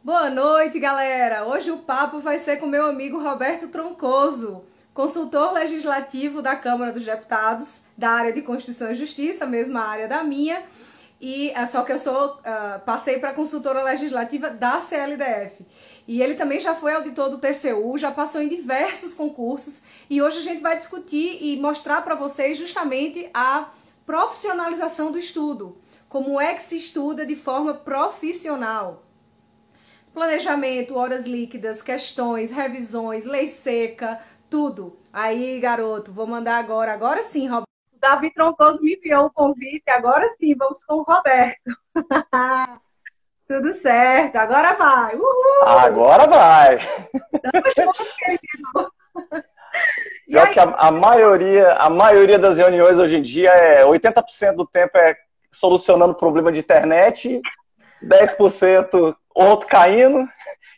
Boa noite, galera! Hoje o papo vai ser com meu amigo Roberto Troncoso, consultor legislativo da Câmara dos Deputados, da área de Constituição e Justiça, mesma área da minha, e só que eu passei para consultora legislativa da CLDF. E ele também já foi auditor do TCU, já passou em diversos concursos, e hoje a gente vai discutir e mostrar para vocês justamente a profissionalização do estudo, como é que se estuda de forma profissional. Planejamento, horas líquidas, questões, revisões, lei seca, tudo. Aí, garoto, vou mandar agora sim, Roberto. O Davi Troncoso me enviou o convite, agora sim, vamos com o Roberto. Tudo certo, agora vai. Uhul! Agora vai! Tamo junto, querido. Pior que a maioria das reuniões hoje em dia, 80% do tempo é solucionando problema de internet, 10% outro caindo,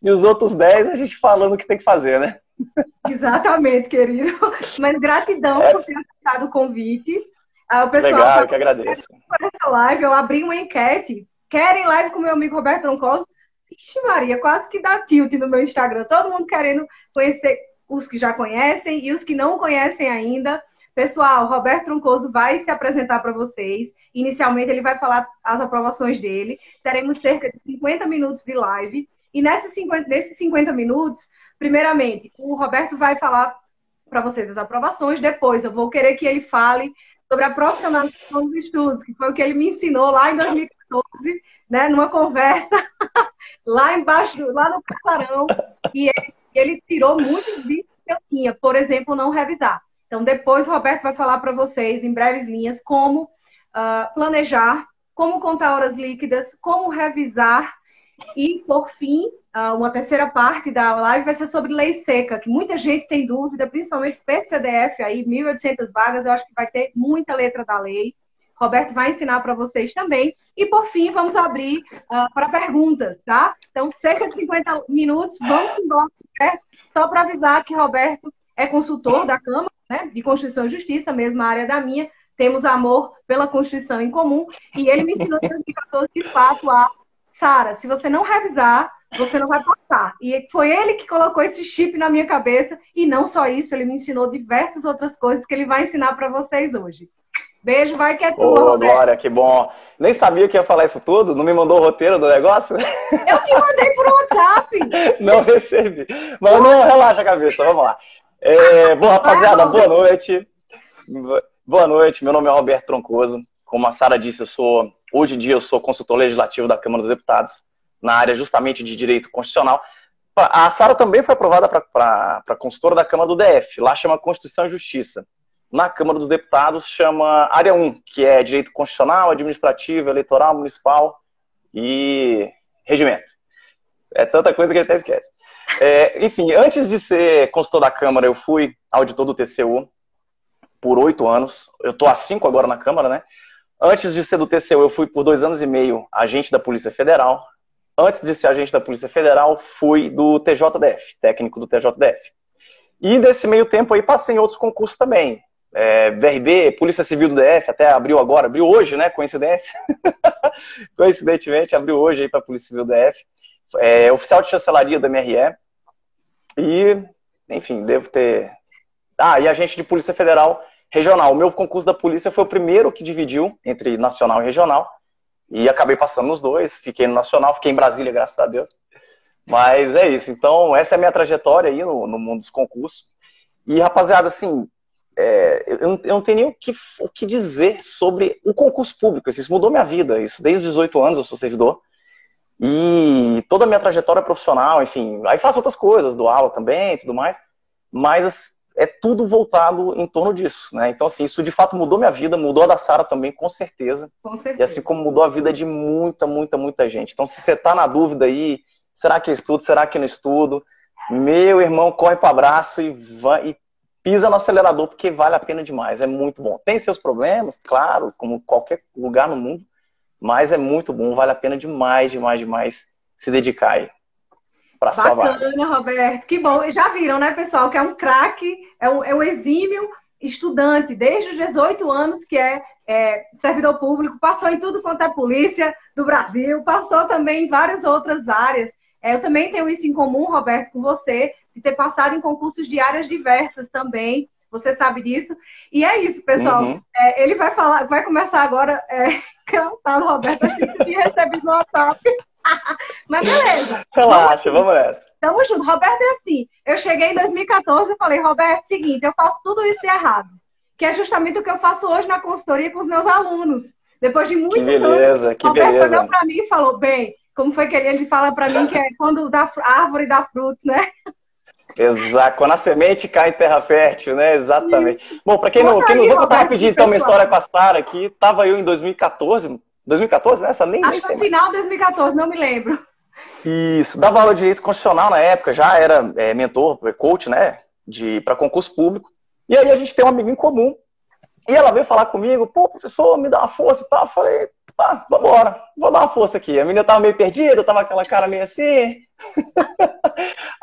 e os outros 10% a gente falando o que tem que fazer, né? Exatamente, querido. Mas gratidão por ter aceitado o convite. O pessoal, legal, eu que agradeço. Essa live, eu abri uma enquete. Querem live com meu amigo Roberto Troncoso? Ixi, Maria, quase que dá tilt no meu Instagram. Todo mundo querendo conhecer os que já conhecem e os que não conhecem ainda. Pessoal, Roberto Troncoso vai se apresentar para vocês. Inicialmente, ele vai falar as aprovações dele. Teremos cerca de 50 minutos de live. E nesses 50 minutos, primeiramente, o Roberto vai falar para vocês as aprovações. Depois, eu vou querer que ele fale sobre a profissionalização dos estudos, que foi o que ele me ensinou lá em 2014, né, numa conversa lá embaixo, lá no casarão. E ele tirou muitos vícios que eu tinha. Por exemplo, não revisar. Então, depois o Roberto vai falar para vocês, em breves linhas, como planejar, como contar horas líquidas, como revisar e, por fim, uma terceira parte da live vai ser sobre lei seca, que muita gente tem dúvida, principalmente PCDF, aí 1.800 vagas, eu acho que vai ter muita letra da lei. Roberto vai ensinar para vocês também. E, por fim, vamos abrir para perguntas, tá? Então, cerca de 50 minutos, vamos embora, Roberto, só para avisar que Roberto é consultor da Câmara, né, de Constituição e Justiça, mesma área da minha, temos amor pela Constituição em comum, e ele me ensinou em 2014, de fato, Sara, se você não revisar, você não vai passar. E foi ele que colocou esse chip na minha cabeça, e não só isso, ele me ensinou diversas outras coisas que ele vai ensinar para vocês hoje. Beijo, vai que é tua, Roberto. Glória, que bom. Nem sabia que ia falar isso tudo, não me mandou o roteiro do negócio? Eu te mandei por WhatsApp. Não recebi. Mas não, relaxa a cabeça, vamos lá. Bom, rapaziada, boa noite. Boa noite, meu nome é Roberto Troncoso. Como a Sara disse, hoje em dia eu sou consultor legislativo da Câmara dos Deputados, na área justamente de direito constitucional. A Sara também foi aprovada para consultora da Câmara do DF, lá chama Constituição e Justiça. Na Câmara dos Deputados chama Área 1, que é direito constitucional, administrativo, eleitoral, municipal e regimento. É tanta coisa que a gente até esquece. Enfim, antes de ser consultor da Câmara, eu fui auditor do TCU por 8 anos. Eu estou há 5 agora na Câmara, né? Antes de ser do TCU, eu fui por 2 anos e meio agente da Polícia Federal. Antes de ser agente da Polícia Federal, fui do TJDF, técnico do TJDF. E nesse meio tempo aí passei em outros concursos também. BRB, Polícia Civil do DF, até abriu hoje, né? Coincidência. Coincidentemente, abriu hoje aí para a Polícia Civil do DF. Oficial de chancelaria da MRE. E, enfim, devo ter... e agente de Polícia Federal regional. O meu concurso da polícia foi o primeiro que dividiu entre nacional e regional. E acabei passando nos dois. Fiquei no nacional, fiquei em Brasília, graças a Deus. Mas é isso. Então, essa é a minha trajetória aí no mundo dos concursos. E, rapaziada, assim, eu não tenho nem o que dizer sobre o concurso público. Isso mudou minha vida. Isso desde os 18 anos eu sou servidor. E toda a minha trajetória profissional, enfim, aí faço outras coisas, dou aula também e tudo mais, mas é tudo voltado em torno disso, né? Então, assim, isso de fato mudou minha vida, mudou a da Sara também, com certeza. Com certeza. E assim como mudou a vida de muita gente. Então, se você tá na dúvida aí, será que eu estudo, será que eu não estudo? Meu irmão, corre para abraço e pisa no acelerador, porque vale a pena demais, é muito bom. Tem seus problemas, claro, como qualquer lugar no mundo, mas é muito bom, vale a pena demais se dedicar aí para sua vaga. Bacana, Roberto, que bom. Já viram, né, pessoal, que é um craque, é um exímio estudante, desde os 18 anos, que é servidor público, passou em tudo quanto é polícia do Brasil, passou também em várias outras áreas. Eu também tenho isso em comum, Roberto, com você, de ter passado em concursos de áreas diversas também. Você sabe disso. E é isso, pessoal. Uhum. Ele vai falar, vai começar agora. Cansado, Roberto. Acho que eu tinha recebido no WhatsApp. Mas beleza. Relaxa, vamos nessa. Tamo junto. Roberto é assim. Eu cheguei em 2014 e falei, Roberto, seguinte, eu faço tudo isso de errado. Que é justamente o que eu faço hoje na consultoria com os meus alunos. Depois de muitos anos, Roberto olhou pra mim e falou, bem, como foi que ele fala pra mim que é quando a árvore dá frutos, né? Exato, quando a semente cai em terra fértil, né? Exatamente. Bom, para quem não vou contar rapidinho então uma história com a Sara aqui. Tava eu em 2014, 2014, né? Essa nem Acho que no final de 2014, não me lembro. Isso, dava aula de direito constitucional na época, já era mentor, coach, né? Para concurso público. E aí a gente tem um amigo em comum. E ela veio falar comigo, pô, professor, me dá uma força e tal. Eu falei, tá, vambora, vou dar uma força aqui. A menina tava meio perdida, tava aquela cara meio assim.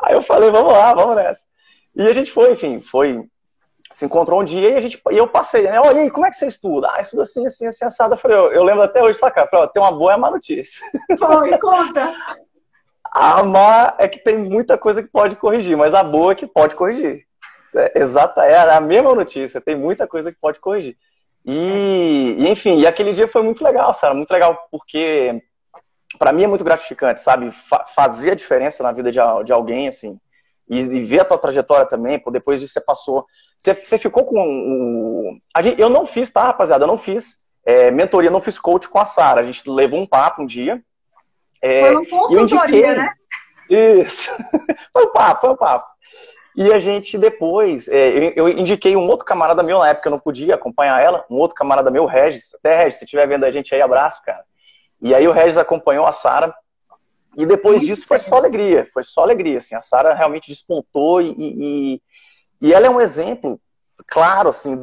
Aí eu falei, vamos lá, vamos nessa. E a gente foi, enfim, se encontrou um dia e eu passei, né? Olha aí, como é que você estuda? Ah, estudo assim, assim, assim, assado. Eu falei, eu lembro até hoje, saca? Eu falei, tem uma boa e uma má notícia. Foi, conta. A má é que tem muita coisa que pode corrigir, mas a boa é que pode corrigir. É a mesma notícia, tem muita coisa que pode corrigir. Enfim, aquele dia foi muito legal, Sara, muito legal, porque para mim é muito gratificante, sabe? Fazer a diferença na vida de alguém, assim, e ver a tua trajetória também, pô, depois disso você passou. Você ficou com eu não fiz, tá, rapaziada? Eu não fiz mentoria, não fiz coach com a Sara. A gente levou um papo um dia. Foi uma consultoria, né? Isso. Foi um papo. E a gente depois, eu indiquei um outro camarada meu, na época eu não podia acompanhar ela, um outro camarada meu, o Regis. Até, Regis, se estiver vendo a gente aí, abraço, cara. E aí o Regis acompanhou a Sara. E depois disso foi só alegria, assim. A Sara realmente despontou e ela é um exemplo, claro, assim,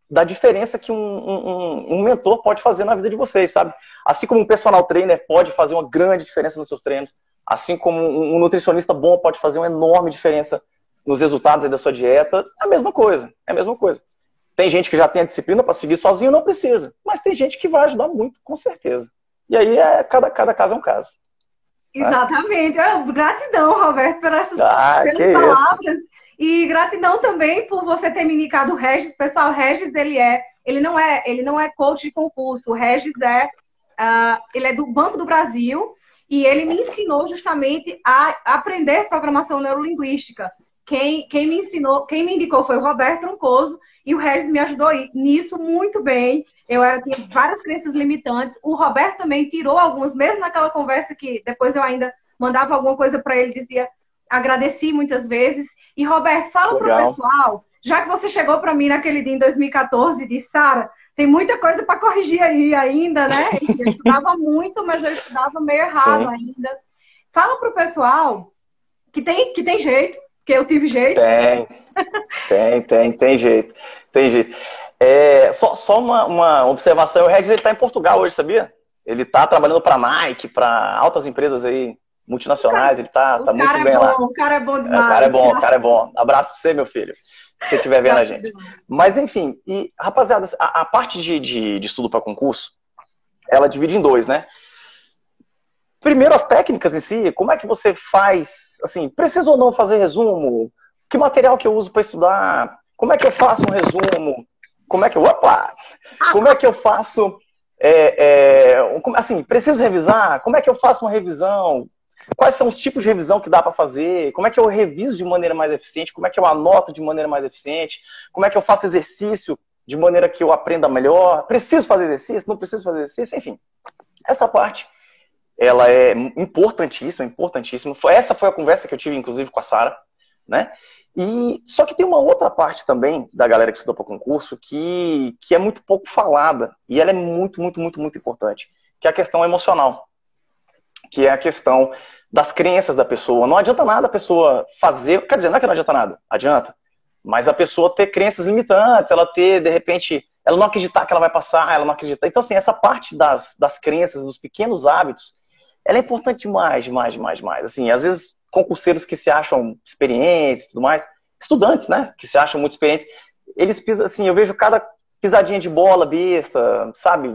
da diferença que um mentor pode fazer na vida de vocês, sabe? Assim como um personal trainer pode fazer uma grande diferença nos seus treinos, assim como um nutricionista bom pode fazer uma enorme diferença nos resultados aí da sua dieta, é a mesma coisa, Tem gente que já tem a disciplina para seguir sozinho, não precisa, mas tem gente que vai ajudar muito, com certeza. E aí cada caso é um caso. Exatamente. Gratidão, Roberto, pelas palavras. E gratidão também por você ter me indicado o Regis. Pessoal, o Regis, ele não é coach de concurso. O Regis ele é do Banco do Brasil e ele me ensinou justamente a aprender programação neurolinguística. Quem me indicou foi o Roberto Troncoso e o Regis me ajudou nisso muito bem. Tinha várias crenças limitantes. O Roberto também tirou algumas, mesmo naquela conversa que depois eu ainda mandava alguma coisa para ele, dizia, agradeci muitas vezes. E Roberto, fala para o pessoal, já que você chegou para mim naquele dia em 2014 e disse, Sara, tem muita coisa para corrigir aí ainda, né? Eu estudava muito, mas eu estudava meio errado ainda. Fala para o pessoal que tem jeito, que eu tive jeito. Tem jeito. Só uma observação, o Regis está em Portugal hoje, sabia? Ele está trabalhando para a Nike, para altas empresas aí, multinacionais, ele tá muito bem lá. O cara é bom demais. O cara é bom. Abraço pra você, meu filho, se você estiver vendo a gente. Mas, enfim, rapaziada, a parte de estudo para concurso, ela divide em dois, né? Primeiro, as técnicas em si, como é que você faz, assim, preciso ou não fazer resumo? Que material que eu uso para estudar? Como é que eu faço um resumo? Como é que eu faço, assim, preciso revisar? Como é que eu faço uma revisão? Quais são os tipos de revisão que dá para fazer? Como é que eu reviso de maneira mais eficiente? Como é que eu anoto de maneira mais eficiente? Como é que eu faço exercício de maneira que eu aprenda melhor? Preciso fazer exercício? Não preciso fazer exercício? Enfim, essa parte, ela é importantíssima. Essa foi a conversa que eu tive, inclusive, com a Sara, né? Só que tem uma outra parte também da galera que estuda para concurso que é muito pouco falada e ela é muito importante, que é a questão emocional, que é a questão das crenças da pessoa. Não adianta nada a pessoa fazer, quer dizer, não é que não adianta nada, adianta, mas a pessoa ter crenças limitantes, ela ter, de repente, ela não acreditar que ela vai passar, ela não acreditar. Então, assim, essa parte das crenças, dos pequenos hábitos, ela é importante demais. Assim, às vezes, concurseiros que se acham experientes e tudo mais, estudantes, né, que se acham muito experientes, eles pisam, assim, eu vejo cada pisadinha de bola besta, sabe?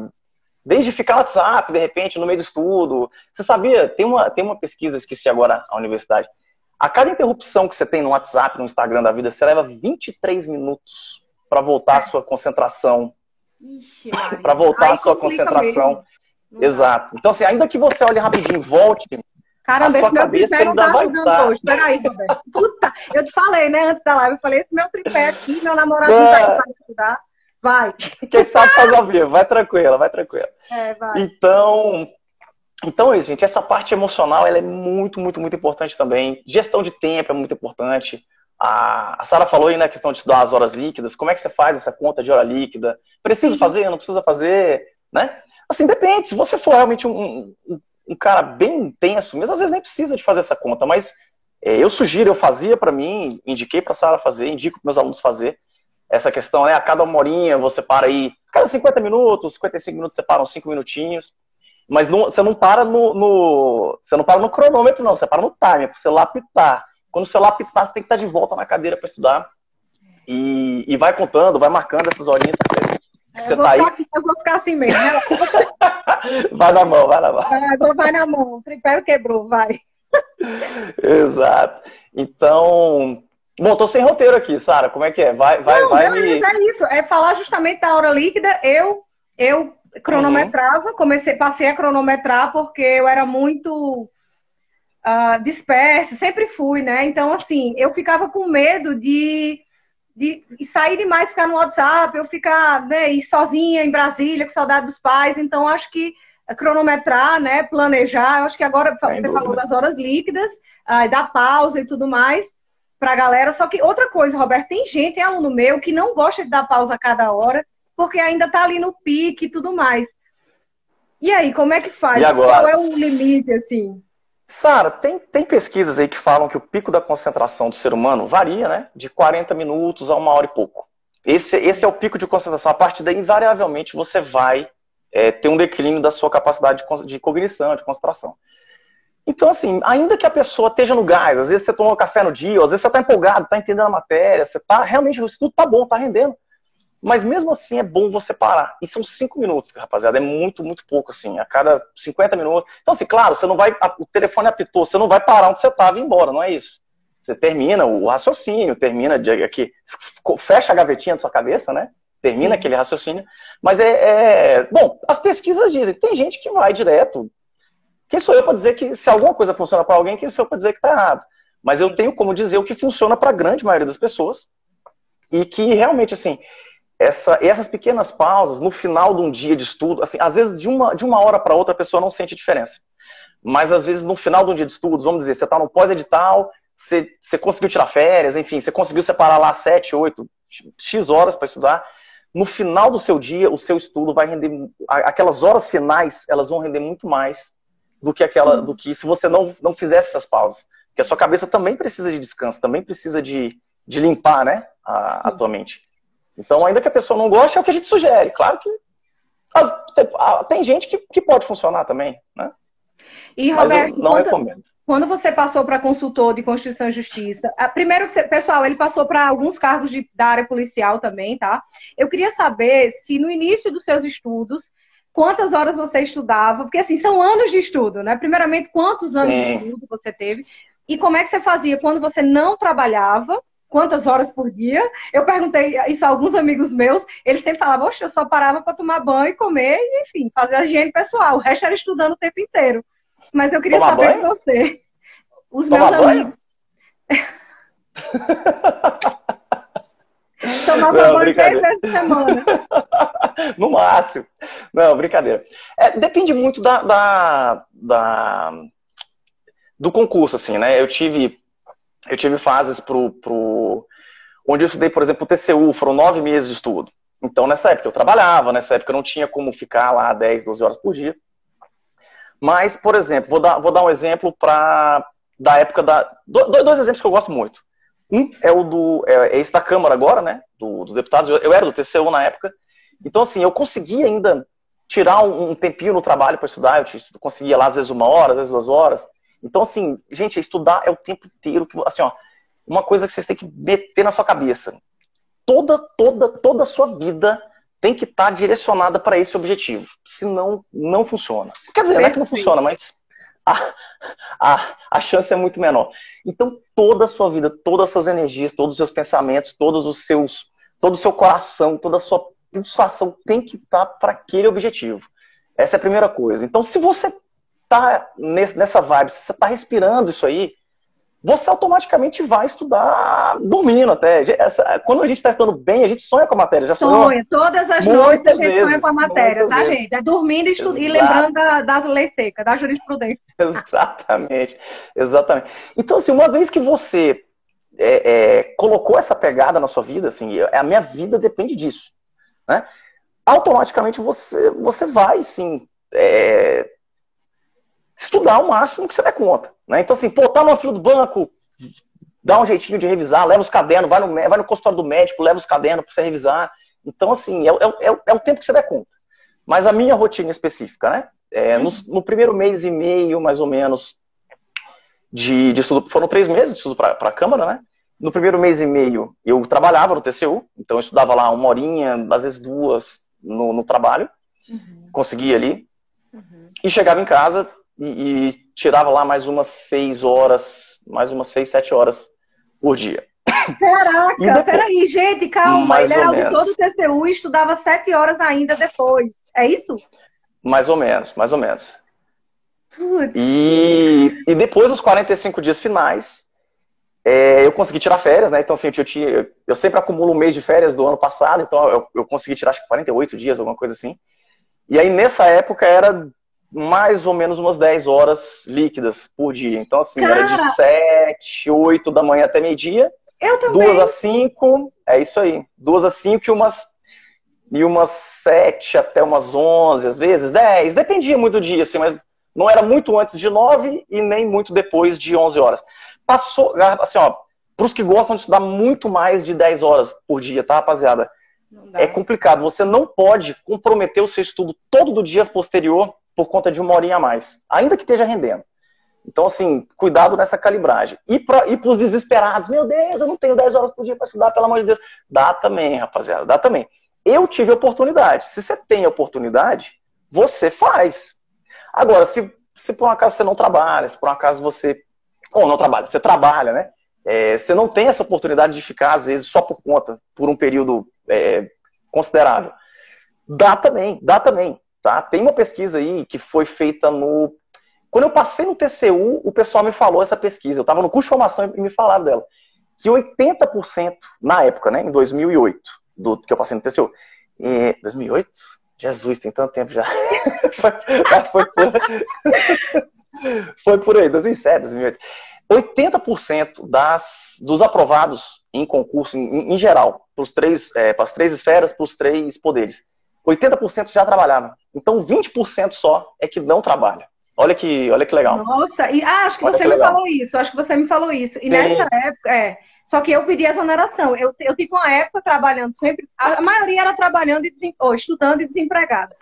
Desde ficar no WhatsApp, de repente, no meio do estudo. Você sabia? Tem uma pesquisa, esqueci agora a universidade. A cada interrupção que você tem no WhatsApp, no Instagram da vida, você leva 23 minutos para voltar à sua concentração. Ixi, para voltar à sua concentração. Exato. Então, assim, ainda que você olhe rapidinho, volte, caramba, a sua esse meu cabeça tripé não ainda tá vai ajudando estar. hoje. Peraí, Roberto. Puta, eu te falei, né, antes da live, eu falei, esse meu tripé aqui, meu namorado não tá indo pra estudar. Vai. Quem sabe faz ao vivo, vai tranquila, vai tranquila. Vai. Então é isso, gente. Essa parte emocional, ela é muito, muito, muito importante também. Gestão de tempo é muito importante. A Sara falou aí na questão de estudar as horas líquidas. Como é que você faz essa conta de hora líquida? Precisa fazer, não precisa fazer, né? Assim, depende. Se você for realmente um cara bem intenso, mesmo às vezes nem precisa de fazer essa conta, mas eu sugiro, eu fazia para mim, indiquei para a Sara fazer, indico para meus alunos fazer essa questão, né? A cada uma horinha você para aí, a cada 50 minutos, 55 minutos você para uns 5 minutinhos, mas você não para você não para no cronômetro, não, você para no timer, para você lapitar. Quando você lapitar, você tem que estar de volta na cadeira para estudar e vai contando, vai marcando essas horinhas que você tá aí. Eu vou ficar assim mesmo, né? Vai na mão, vai na mão. Vai na mão, o tripé quebrou, vai. Exato. Então, bom, tô sem roteiro aqui, Sara, como é que é? Vai é isso, é falar justamente da hora líquida. Eu cronometrava, passei a cronometrar porque eu era muito dispersa, sempre fui, né? Então, assim, eu ficava com medo de sair demais, ficar no WhatsApp, eu ficar, né, ir sozinha em Brasília, com saudade dos pais. Então, acho que cronometrar, né, planejar, eu acho que agora você falou das horas líquidas, da pausa e tudo mais pra galera. Só que outra coisa, Roberto, tem aluno meu que não gosta de dar pausa a cada hora, porque ainda tá ali no pique e tudo mais. E aí, como é que faz? E agora? Qual é o limite, assim? Sara, tem pesquisas aí que falam que o pico da concentração do ser humano varia, né? De 40 minutos a 1 hora e pouco. Esse é o pico de concentração. A partir daí, invariavelmente, você vai ter um declínio da sua capacidade de cognição, de concentração. Então, assim, ainda que a pessoa esteja no gás, às vezes você tomou café no dia, às vezes você está empolgado, está entendendo a matéria, você tá realmente, o estudo tá bom, tá rendendo. Mas mesmo assim é bom você parar. E são 5 minutos, rapaziada. É muito, muito pouco, assim. A cada 50 minutos. Então, assim, claro, você não vai. O telefone apitou, você não vai parar onde você estava e ir embora, não é isso. Você termina o raciocínio, termina aqui. Fecha a gavetinha da sua cabeça, né? Termina aquele raciocínio. Mas bom, as pesquisas dizem, tem gente que vai direto. Quem sou eu para dizer que se alguma coisa funciona para alguém, quem sou eu para dizer que está errado? Mas eu tenho como dizer o que funciona para a grande maioria das pessoas. E que realmente, assim. Essas pequenas pausas no final de um dia de estudo, assim, às vezes de uma hora para outra a pessoa não sente a diferença. Mas às vezes no final de um dia de estudos, vamos dizer, você está no pós-edital, você conseguiu tirar férias, enfim, você conseguiu separar lá 7, 8, X horas para estudar. No final do seu dia, o seu estudo vai render, aquelas horas finais, elas vão render muito mais do que se você não fizesse essas pausas. Porque a sua cabeça também precisa de descanso, também precisa de limpar, né, a tua mente. Então, ainda que a pessoa não goste, é o que a gente sugere. Claro que tem gente que pode funcionar também, né? E, Roberto, mas eu não recomendo. Quando você passou para consultor de Constituição e Justiça, primeiro, pessoal, ele passou para alguns cargos da área policial também, tá? Eu queria saber se no início dos seus estudos, quantas horas você estudava, porque assim, são anos de estudo, né? Primeiramente, quantos anos de estudo você teve? E como é que você fazia quando você não trabalhava? Quantas horas por dia? Eu perguntei isso a alguns amigos meus, eles sempre falavam, oxe, eu só parava para tomar banho e comer, e, enfim, fazer a higiene pessoal. O resto era estudando o tempo inteiro. Mas eu queria saber de você. Os meus amigos. Tomava banho 3 vezes por semana. No máximo. Não, brincadeira. Depende muito do concurso, assim, né? Eu tive fases onde eu estudei, por exemplo, o TCU, foram 9 meses de estudo. Então, nessa época eu trabalhava, nessa época eu não tinha como ficar lá 10, 12 horas por dia. Mas, por exemplo, vou dar um exemplo da época dois exemplos que eu gosto muito. Um é esse da Câmara agora, né, dos deputados. Eu era do TCU na época. Então, assim, eu conseguia ainda tirar um tempinho no trabalho para estudar. Eu conseguia lá, às vezes, 1 hora, às vezes 2 horas. Então, assim, gente, estudar é o tempo inteiro. Assim, ó, uma coisa que vocês têm que meter na sua cabeça. Toda a sua vida tem que estar direcionada para esse objetivo. Senão, não funciona. Quer dizer, não é que não funciona, mas a chance é muito menor. Então, toda a sua vida, todas as suas energias, todos os seus pensamentos, todo o seu coração, toda a sua pulsação tem que estar para aquele objetivo. Essa é a primeira coisa. Então, se você está nessa vibe, se você está respirando isso aí, você automaticamente vai estudar dormindo até. Quando a gente está estudando bem, a gente sonha com a matéria. Já sonha. Todas as noites a gente sonha com a matéria, tá, gente? É dormindo e lembrando das leis secas, da jurisprudência. Exatamente. Exatamente. Então, assim, uma vez que você colocou essa pegada na sua vida, assim, a minha vida depende disso, né? Automaticamente você vai, sim, estudar o máximo que você der conta, né? Então, assim, pô, tá na fila do banco, dá um jeitinho de revisar, leva os cadernos, vai no consultório do médico, leva os cadernos para você revisar. Então, assim, é o tempo que você der conta. Mas a minha rotina específica, né? No primeiro mês e meio, mais ou menos, de estudo, foram 3 meses de estudo para a Câmara, né? No primeiro mês e meio, eu trabalhava no TCU, então eu estudava lá 1 horinha, às vezes 2 no trabalho, conseguia ali, e chegava em casa e tirava lá mais umas 6 horas, mais umas 6, 7 horas por dia. Caraca, peraí, gente, calma, ele era auditor do TCU e estudava 7 horas ainda depois, é isso? Mais ou menos. E depois dos 45 dias finais, eu consegui tirar férias, né? Então, assim, eu sempre acumulo um mês de férias do ano passado, então eu consegui tirar, acho que 48 dias, alguma coisa assim. E aí, nessa época, era mais ou menos umas 10 horas líquidas por dia. Então, assim, era de 7, 8 da manhã até meio-dia. Eu também. 2 às 5, é isso aí. 2 às 5 e umas 7 até umas 11, às vezes 10. Dependia muito do dia, assim, mas não era muito antes de 9 e nem muito depois de 11 horas. Passou, assim, ó, para os que gostam de estudar muito mais de 10 horas por dia, tá, rapaziada? É complicado. Você não pode comprometer o seu estudo todo do dia posterior por conta de 1 horinha a mais, ainda que esteja rendendo. Então, assim, cuidado nessa calibragem. E para os desesperados, meu Deus, eu não tenho 10 horas por dia para estudar, pelo amor de Deus. Dá também, rapaziada, dá também. Eu tive oportunidade. Se você tem oportunidade, você faz. Agora, se por um acaso você não trabalha, se por um acaso você... Ou não trabalha, você trabalha, né? Você não tem essa oportunidade de ficar, às vezes, só por conta, por um período considerável. Dá também, tá? Tem uma pesquisa aí que foi feita no... Quando eu passei no TCU, o pessoal me falou essa pesquisa. Eu estava no curso de formação e me falaram dela. Que 80%, na época, né, em 2008, que eu passei no TCU. 2008? Jesus, tem tanto tempo já. Foi por aí, 2007, 2008. 80% dos aprovados em concurso, em geral, para as 3 esferas, para os 3 poderes, 80% já trabalhavam. Então, 20% só é que não trabalha. Olha que legal. Nossa, acho que você me falou isso. Acho que você me falou isso. E nessa época, só que eu pedi exoneração. Eu tive uma época trabalhando sempre, a maioria era trabalhando estudando e desempregada.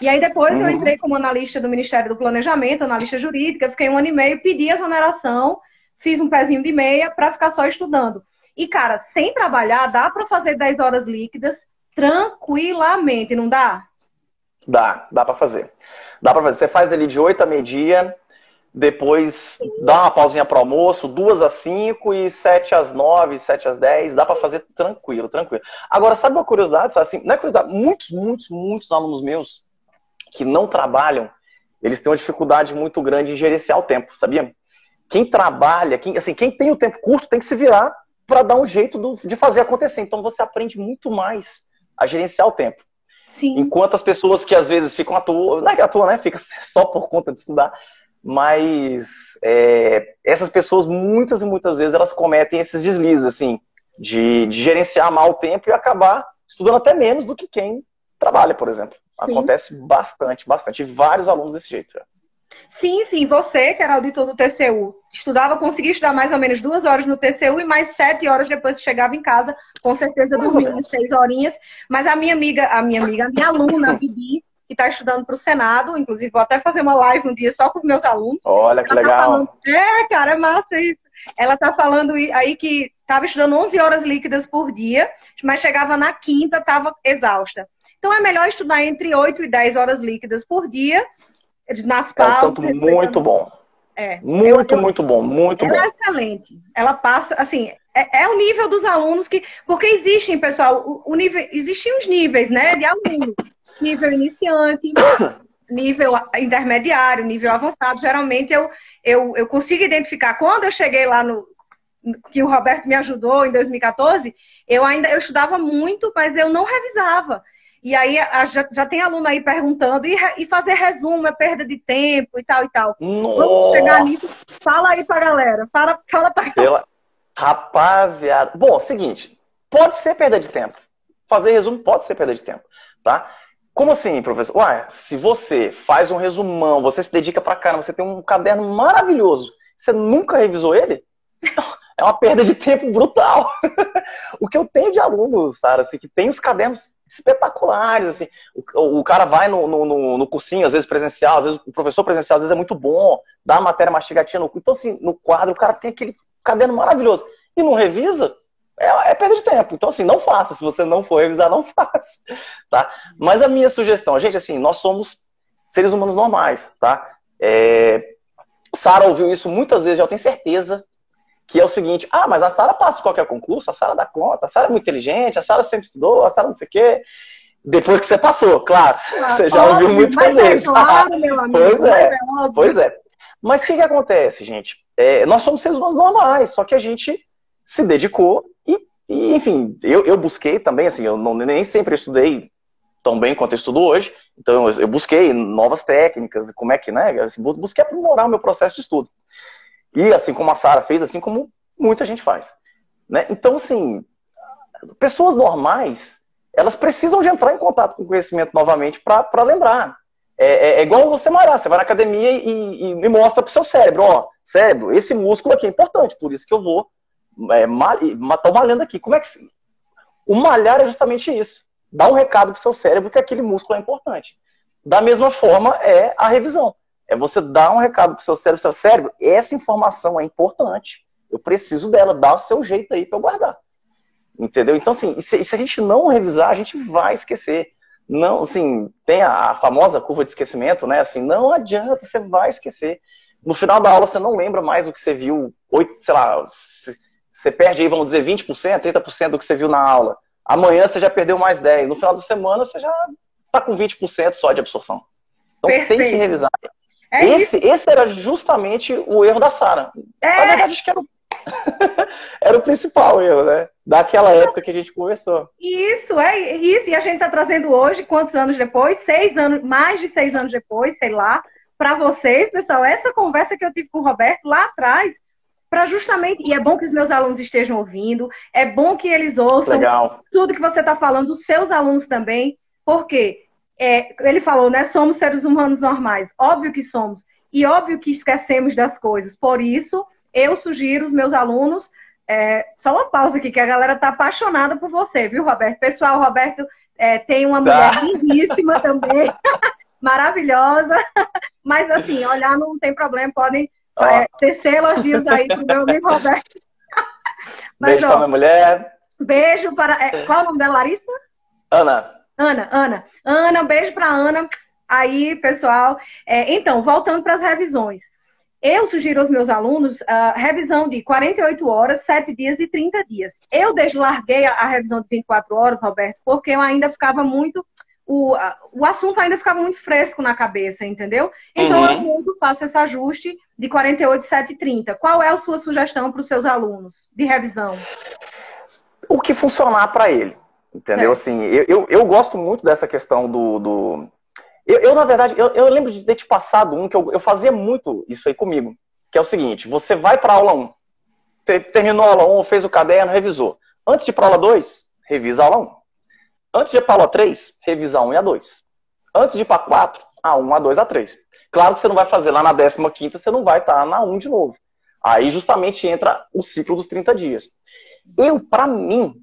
E aí depois eu entrei como analista do Ministério do Planejamento, analista jurídica, fiquei 1 ano e meio, pedi exoneração, fiz um pezinho de meia para ficar só estudando. E, cara, sem trabalhar, dá para fazer 10 horas líquidas tranquilamente, não dá? Dá para fazer. Dá para fazer. Você faz ali de 8 a meio-dia, depois dá uma pausinha para almoço, 2 às 5 e 7 às 9, 7 às 10. Dá para fazer tranquilo. Agora, sabe uma curiosidade? Assim, não é curiosidade, muitos alunos meus que não trabalham, eles têm uma dificuldade muito grande em gerenciar o tempo, sabia? Quem trabalha, quem tem o tempo curto tem que se virar para dar um jeito de fazer acontecer. Então você aprende muito mais a gerenciar o tempo. Sim. Enquanto as pessoas que às vezes ficam à toa, não é que à toa, né? Fica só por conta de estudar, mas essas pessoas muitas e muitas vezes elas cometem esses deslizes, assim, de gerenciar mal o tempo e acabar estudando até menos do que quem trabalha, por exemplo. Sim. Acontece bastante. E vários alunos desse jeito. Sim, você, que era auditor do TCU, conseguia estudar mais ou menos 2 horas no TCU e mais 7 horas depois que chegava em casa, com certeza dormindo 6 horinhas. Mas a minha aluna, a Bibi, que está estudando para o Senado, inclusive vou até fazer uma live um dia só com os meus alunos. Olha que legal. Cara, é massa isso. Ela tá falando aí que estava estudando 11 horas líquidas por dia, mas chegava na quinta, estava exausta. Então é melhor estudar entre 8 e 10 horas líquidas por dia, nas É um pausas. tanto muito bom. Muito bom, muito bom. Ela é excelente. Ela passa, assim, é o nível dos alunos que... Porque existem, pessoal, existem os níveis, né, de aluno. Nível iniciante, nível intermediário, nível avançado. Geralmente eu consigo identificar. Quando eu cheguei lá que o Roberto me ajudou em 2014, eu estudava muito, mas eu não revisava. E aí já tem aluno aí perguntando, e fazer resumo é perda de tempo e tal e tal. Nossa. Vamos chegar nisso. Fala aí pra galera. Fala pra galera. Rapaziada. Bom, seguinte, pode ser perda de tempo. Fazer resumo pode ser perda de tempo, tá? Como assim, professor? Ué, se você faz um resumão, você se dedica pra caramba, você tem um caderno maravilhoso, você nunca revisou ele? É uma perda de tempo brutal. O que eu tenho de alunos, Sara, assim, que tem os cadernos espetaculares, assim. O cara vai no cursinho, às vezes presencial, às vezes o professor presencial, às vezes é muito bom, dá a matéria mastigatinha no... Então, assim, no quadro, o cara tem aquele caderno maravilhoso e não revisa, é perda de tempo. Então, assim, não faça. Se você não for revisar, não faça, tá? Mas a minha sugestão, gente, assim, nós somos seres humanos normais, tá? Sara ouviu isso muitas vezes, já eu tenho certeza, que é o seguinte: ah, mas a Sara passa em qualquer concurso, a Sara dá conta, a Sara é muito inteligente, a Sara sempre estudou, a Sara não sei o quê. Depois que você passou, claro. Você já ouviu muitas vezes. Claro, meu amigo. Pois é. Mas o que acontece, gente? Nós somos seres humanos normais, só que a gente se dedicou e enfim, eu busquei também, assim, eu nem sempre estudei tão bem quanto eu estudo hoje, então eu busquei novas técnicas, como é que, né? Assim, busquei aprimorar o meu processo de estudo. E assim como a Sara fez, assim como muita gente faz, né? Então, assim, pessoas normais, elas precisam de entrar em contato com o conhecimento novamente para lembrar. É igual você malhar, você vai na academia e mostra pro seu cérebro, ó, cérebro, esse músculo aqui é importante, por isso que eu vou tô malhando aqui. Como é que... O malhar é justamente isso. Dá um recado pro seu cérebro que aquele músculo é importante. Da mesma forma é a revisão. É você dar um recado pro seu cérebro, essa informação é importante. Eu preciso dela, dá o seu jeito aí para eu guardar. Entendeu? Então, assim, se a gente não revisar, a gente vai esquecer. Não, assim, tem a famosa curva de esquecimento, né? Assim, não adianta, você vai esquecer. No final da aula, você não lembra mais o que você viu, sei lá, você perde aí, vamos dizer, 20%, 30% do que você viu na aula. Amanhã você já perdeu mais 10%. No final da semana, você já tá com 20% só de absorção. Então, Perfeito. Tem que revisar. Esse era justamente o erro da Sara. Na verdade, acho que era o principal erro, né? Daquela época que a gente conversou. Isso. E a gente está trazendo hoje, quantos anos depois? 6 anos, mais de 6 anos depois, sei lá, para vocês, pessoal, essa conversa que eu tive com o Roberto lá atrás, para justamente, e é bom que os meus alunos estejam ouvindo, é bom que eles ouçam tudo que você está falando, os seus alunos também, porque ele falou, né? Somos seres humanos normais. Óbvio que somos. E óbvio que esquecemos das coisas. Por isso, eu sugiro os meus alunos... só uma pausa aqui, que a galera tá apaixonada por você, viu, Roberto? Pessoal, o Roberto tem uma mulher lindíssima também. Maravilhosa. Mas, assim, olhar não tem problema. Podem tecer elogios aí pro meu amigo Roberto. Mas, beijo pra minha mulher. Beijo para... qual é o nome dela, Larissa? Ana, um beijo para Ana. Aí, pessoal, então, voltando para as revisões. Eu sugiro aos meus alunos revisão de 48 horas, 7 dias e 30 dias. Eu larguei a revisão de 24 horas, Roberto, porque eu ainda ficava muito... O assunto ainda ficava muito fresco na cabeça, entendeu? Então, eu faço esse ajuste de 48, 7 e 30. Qual é a sua sugestão para os seus alunos de revisão? O que funcionar para ele. Entendeu? Certo. Assim, eu gosto muito dessa questão na verdade, eu lembro de ter te passado um que eu fazia muito isso aí comigo, que é o seguinte: você vai para a aula 1, terminou a aula 1, fez o caderno, revisou. Antes de ir para a aula 2, revisa a aula 1. Antes de ir para a aula 3, revisa a 1 e a 2. Antes de ir para a 4, a 1, a 2, a 3. Claro que você não vai fazer lá na 15ª, você não vai estar na 1 de novo. Aí justamente entra o ciclo dos 30 dias. Para mim,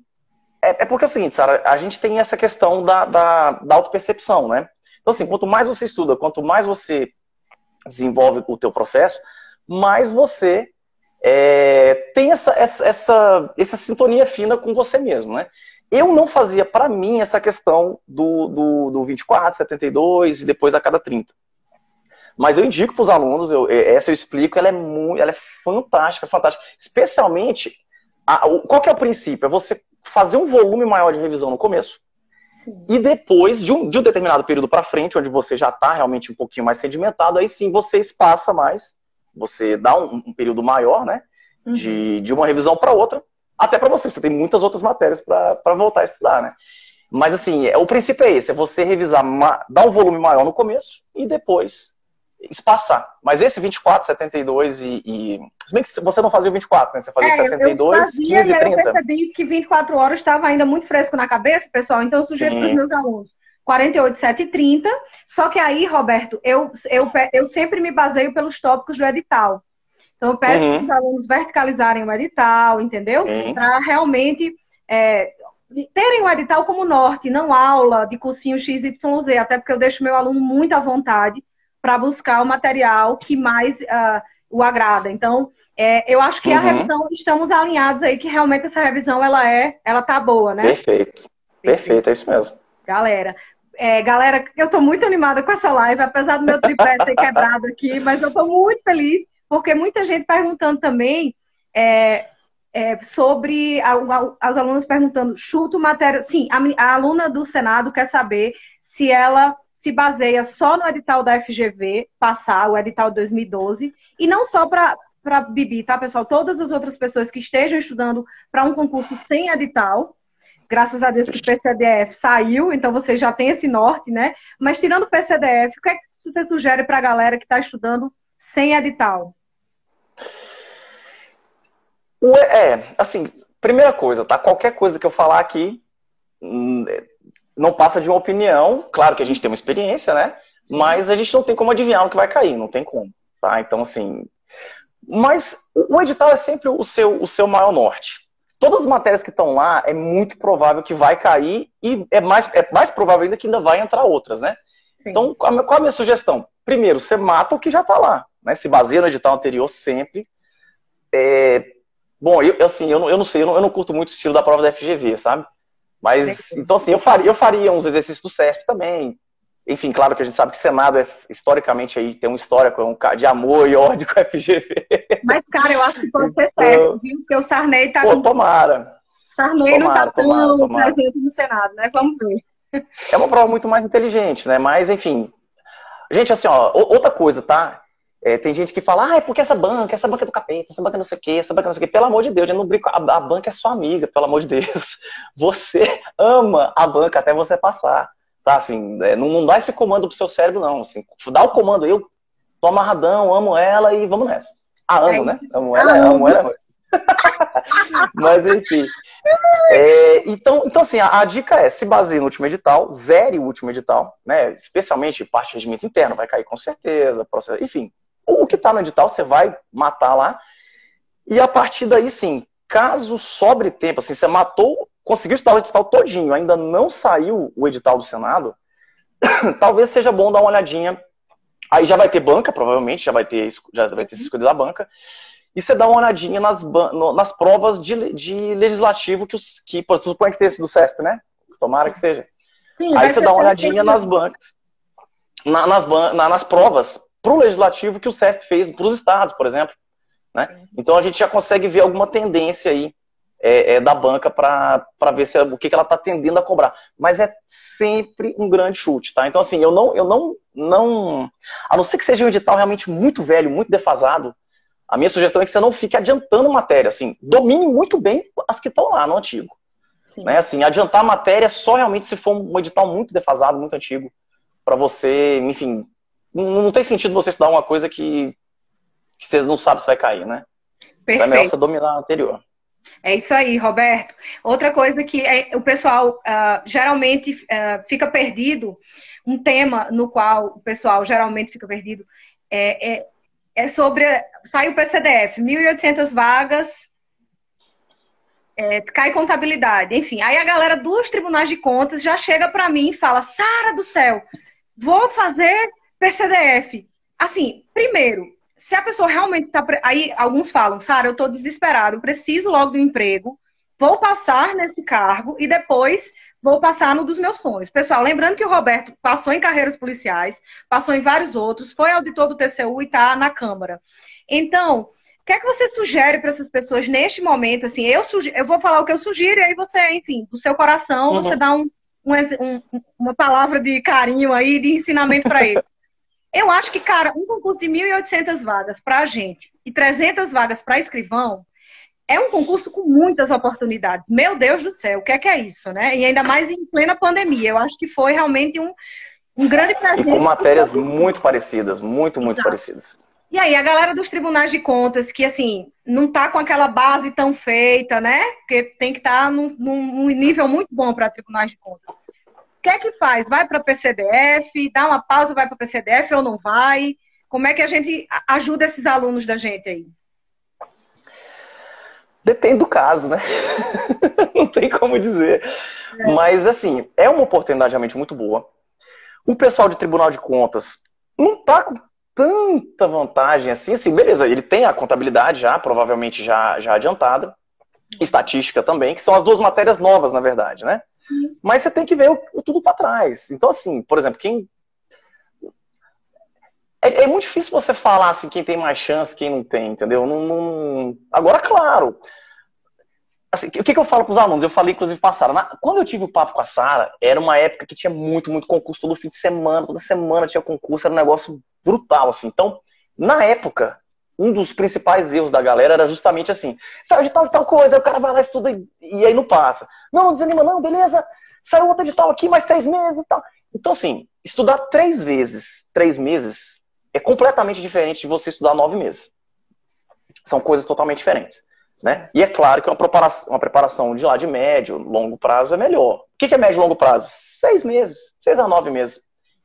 porque é o seguinte, Sara, a gente tem essa questão da autopercepção, né? Então, assim, quanto mais você estuda, quanto mais você desenvolve o teu processo, mais você tem essa sintonia fina com você mesmo, né? Eu não fazia para mim essa questão do 24, 72 e depois a cada 30. Mas eu indico para os alunos, essa eu explico, ela é fantástica, fantástica. Especialmente, qual que é o princípio? É você fazer um volume maior de revisão no começo. Sim. E depois, de um determinado período para frente, onde você já está realmente um pouquinho mais sedimentado, aí sim você espaça mais, você dá um período maior, né? De uma revisão para outra, até para você tem muitas outras matérias para voltar a estudar, né? Mas assim, o princípio é esse, é você revisar, dar um volume maior no começo e depois espaçar. Mas esse 24, 72 se bem que você não fazia o 24, né? Você fazia 72, 15 e 30. Eu percebi que 24 horas estava ainda muito fresco na cabeça, pessoal, então eu sugiro para os meus alunos 48, 7 e 30. Só que aí, Roberto, eu sempre me baseio pelos tópicos do edital. Então eu peço para os alunos verticalizarem o edital, entendeu? Para realmente terem o edital como norte, não aula de cursinho XYZ, até porque eu deixo meu aluno muito à vontade para buscar o material que mais o agrada. Então, eu acho que a revisão, estamos alinhados aí, que realmente essa revisão, ela tá boa, né? Perfeito, é isso mesmo. Galera, eu tô muito animada com essa live, apesar do meu tripé ter quebrado aqui, mas eu tô muito feliz, porque muita gente perguntando também sobre, as alunas perguntando, chuto matéria... Sim, a aluna do Senado quer saber se ela se baseia só no edital da FGV, passar o edital 2012, e não só para Bibi, tá, pessoal? Todas as outras pessoas que estejam estudando para um concurso sem edital, graças a Deus que o PCDF saiu, então você já tem esse norte, né? Mas tirando o PCDF, o que é que você sugere para a galera que está estudando sem edital? Assim, primeira coisa, tá? Qualquer coisa que eu falar aqui não passa de uma opinião. Claro que a gente tem uma experiência, né? Mas a gente não tem como adivinhar o que vai cair, não tem como, tá? Então, assim... Mas o edital é sempre o seu maior norte. Todas as matérias que estão lá, é muito provável que vai cair e é mais provável ainda que ainda vai entrar outras, né? Sim. Então, qual a minha sugestão? Primeiro, você mata o que já está lá, né? Se baseia no edital anterior sempre. Bom, eu não sei, eu não curto muito o estilo da prova da FGV, sabe? Mas, então assim, eu faria uns exercícios do CESP também. Enfim, claro que a gente sabe que Senado historicamente aí tem um histórico de amor e ódio com a FGV. Mas, cara, eu acho que pode ser CESP, viu? Porque o Sarney tá com... Tomara. Sarney não tá tão presente no Senado, né? Vamos ver. É uma prova muito mais inteligente, né? Mas, enfim... Gente, assim, ó, outra coisa, tá? Tem gente que fala, é porque essa banca é do capeta, essa banca não sei o quê, essa banca não sei o quê. Pelo amor de Deus, eu não brinco, a banca é sua amiga, pelo amor de Deus. Você ama a banca até você passar, tá? Assim, não dá esse comando pro seu cérebro, não. Assim, dá o comando, eu tô amarradão, amo ela e vamos nessa. Amo, né? Amo ela. Mas, enfim. Então, assim, a dica se baseie no último edital, zere o último edital, né? Especialmente parte de regimento interno, vai cair com certeza, processo, enfim. O que está no edital, você vai matar lá. E a partir daí, sim, caso sobre tempo, assim, você conseguiu estudar o edital todinho, ainda não saiu o edital do Senado, talvez seja bom dar uma olhadinha. Aí já vai ter banca, provavelmente, já vai ter se escolhido da banca. E você dá uma olhadinha nas provas de legislativo que por exemplo, supõe que tem esse do CESP, né? Tomara que seja. Sim, aí você dá uma olhadinha nas bancas, nas provas para o legislativo que o CESP fez para os estados, por exemplo. Né? Então a gente já consegue ver alguma tendência aí da banca para ver o que ela está tendendo a cobrar. Mas é sempre um grande chute, tá? Então, assim, eu não. A não ser que seja um edital realmente muito velho, muito defasado, a minha sugestão é que você não fique adiantando matéria. Assim, domine muito bem as que estão lá no antigo. Né? Assim, adiantar matéria só realmente se for um edital muito defasado, muito antigo, para você, enfim. Não tem sentido você estudar uma coisa que você não sabe se vai cair, né? Perfeito. É melhor você dominar a anterior. É isso aí, Roberto. Outra coisa que o pessoal geralmente fica perdido, um tema no qual o pessoal geralmente fica perdido, é sobre... Sai o PCDF, 1.800 vagas, cai contabilidade, enfim. Aí a galera dos tribunais de contas já chega para mim e fala, Sara do céu, vou fazer PCDF. Assim, primeiro, se a pessoa realmente está... Aí alguns falam, Sara, eu estou desesperado, preciso logo do emprego, vou passar nesse cargo e depois vou passar no dos meus sonhos. Pessoal, lembrando que o Roberto passou em carreiras policiais, passou em vários outros, foi auditor do TCU e está na Câmara. Então, o que é que você sugere para essas pessoas neste momento? Assim, eu vou falar o que eu sugiro e aí você, enfim, do seu coração, você dá uma palavra de carinho aí, de ensinamento para eles. Eu acho que, cara, um concurso de 1.800 vagas para a gente e 300 vagas para escrivão é um concurso com muitas oportunidades. Meu Deus do céu, o que é isso, né? E ainda mais em plena pandemia. Eu acho que foi realmente um grande prazer. E com matérias muito parecidas, muito parecidas. E aí, a galera dos tribunais de contas, que, assim, não tá com aquela base tão feita, né? Porque tem que estar num nível muito bom para tribunais de contas. O que é que faz? Vai para PCDF? Dá uma pausa, vai para PCDF ou não vai? Como é que a gente ajuda esses alunos da gente aí? Depende do caso, né? Não tem como dizer. Mas, assim, é uma oportunidade realmente muito boa. O pessoal de Tribunal de Contas não tá com tanta vantagem assim, beleza, ele tem a contabilidade já, provavelmente já adiantada, estatística também, que são as duas matérias novas, na verdade, né? Mas você tem que ver tudo para trás. Então, assim, por exemplo, é muito difícil você falar assim, quem tem mais chance, quem não tem, entendeu? Agora, claro, assim, o que eu falo para os alunos? Eu falei, inclusive, para a Sara. Quando eu tive o papo com a Sara, era uma época que tinha muito concurso todo fim de semana, toda semana tinha concurso, era um negócio brutal, assim. Então, na época, um dos principais erros da galera era justamente assim, saiu de tal coisa, aí o cara vai lá, estuda e aí não passa. Não desanima não, beleza, saiu outro edital aqui, mais 3 meses e tal. Então, assim, estudar 3 meses, é completamente diferente de você estudar 9 meses. São coisas totalmente diferentes. Né? E é claro que uma preparação de médio, longo prazo é melhor. O que é médio e longo prazo? 6 meses, 6 a 9 meses.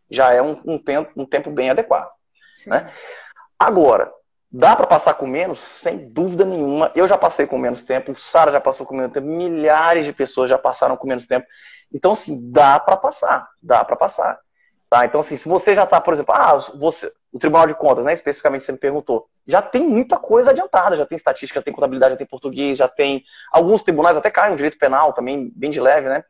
Já é um tempo bem adequado. Né? Agora, dá para passar com menos? Sem dúvida nenhuma. Eu já passei com menos tempo, Sara já passou com menos tempo, milhares de pessoas já passaram com menos tempo. Então, assim, dá para passar. Tá? Então, assim, se você já está, por exemplo, o Tribunal de Contas, né, especificamente você me perguntou, já tem muita coisa adiantada, já tem estatística, já tem contabilidade, já tem português, já tem... Alguns tribunais até caem, o direito penal também, bem de leve, né?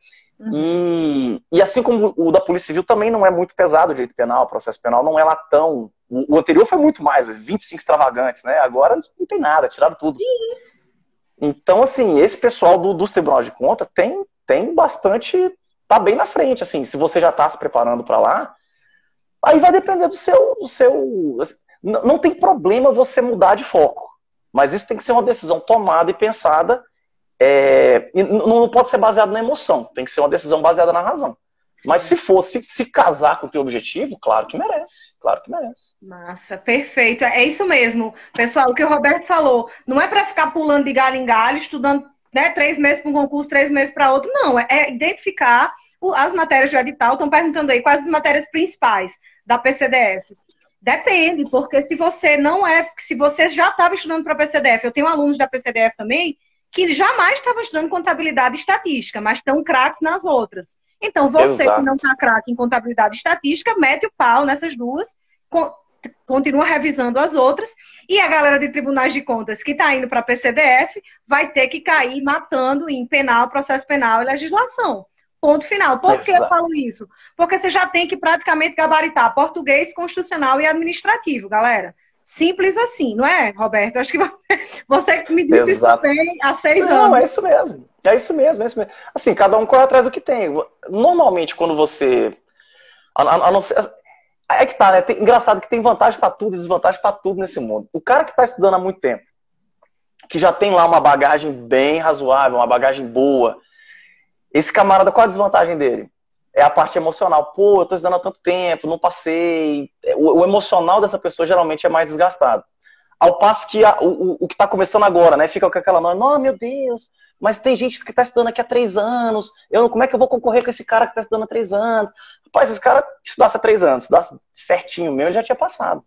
E assim como o da Polícia Civil também não é muito pesado o direito penal, o processo penal não é lá tão... O anterior foi muito mais, 25 extravagantes, né? Agora não tem nada, tiraram tudo. Então, assim, esse pessoal dos tribunais de contas tem bastante... Tá bem na frente, assim, se você já está se preparando para lá, aí vai depender do seu... Não tem problema você mudar de foco, mas isso tem que ser uma decisão tomada e pensada, e não pode ser baseado na emoção, tem que ser uma decisão baseada na razão. Mas se fosse se casar com o teu objetivo, claro que merece. Massa, perfeito, é isso mesmo. Pessoal, o que o Roberto falou, não é para ficar pulando de galho em galho, estudando, né, 3 meses para um concurso, 3 meses para outro, não, é identificar as matérias do edital. Estão perguntando aí quais as matérias principais da PCDF. Depende, porque se você já estava estudando para a PCDF, eu tenho alunos da PCDF também, que jamais estavam estudando contabilidade e estatística, mas estão craques nas outras. Então, você que não está craque em contabilidade e estatística, mete o pau nessas duas, continua revisando as outras, e a galera de tribunais de contas que está indo para a PCDF vai ter que cair matando em penal, processo penal e legislação. Ponto final. Por que eu falo isso? Porque você já tem que praticamente gabaritar português, constitucional e administrativo, galera. Simples assim, não é, Roberto? Acho que você me disse isso bem há 6 anos. Não, é isso mesmo. É isso mesmo. Assim, cada um corre atrás do que tem. Normalmente, quando você... É que tá, né? Engraçado que tem vantagem para tudo e desvantagem para tudo nesse mundo. O cara que está estudando há muito tempo, que já tem lá uma bagagem bem razoável, uma bagagem boa, esse camarada, qual a desvantagem dele? É a parte emocional. Pô, eu tô estudando há tanto tempo, não passei. O emocional dessa pessoa geralmente é mais desgastado. Ao passo que o que tá começando agora, né? Fica com aquela não, meu Deus, mas tem gente que tá estudando aqui há 3 anos. Como é que eu vou concorrer com esse cara que tá estudando há 3 anos? Rapaz, esse cara estudasse há 3 anos, estudasse certinho mesmo, ele já tinha passado.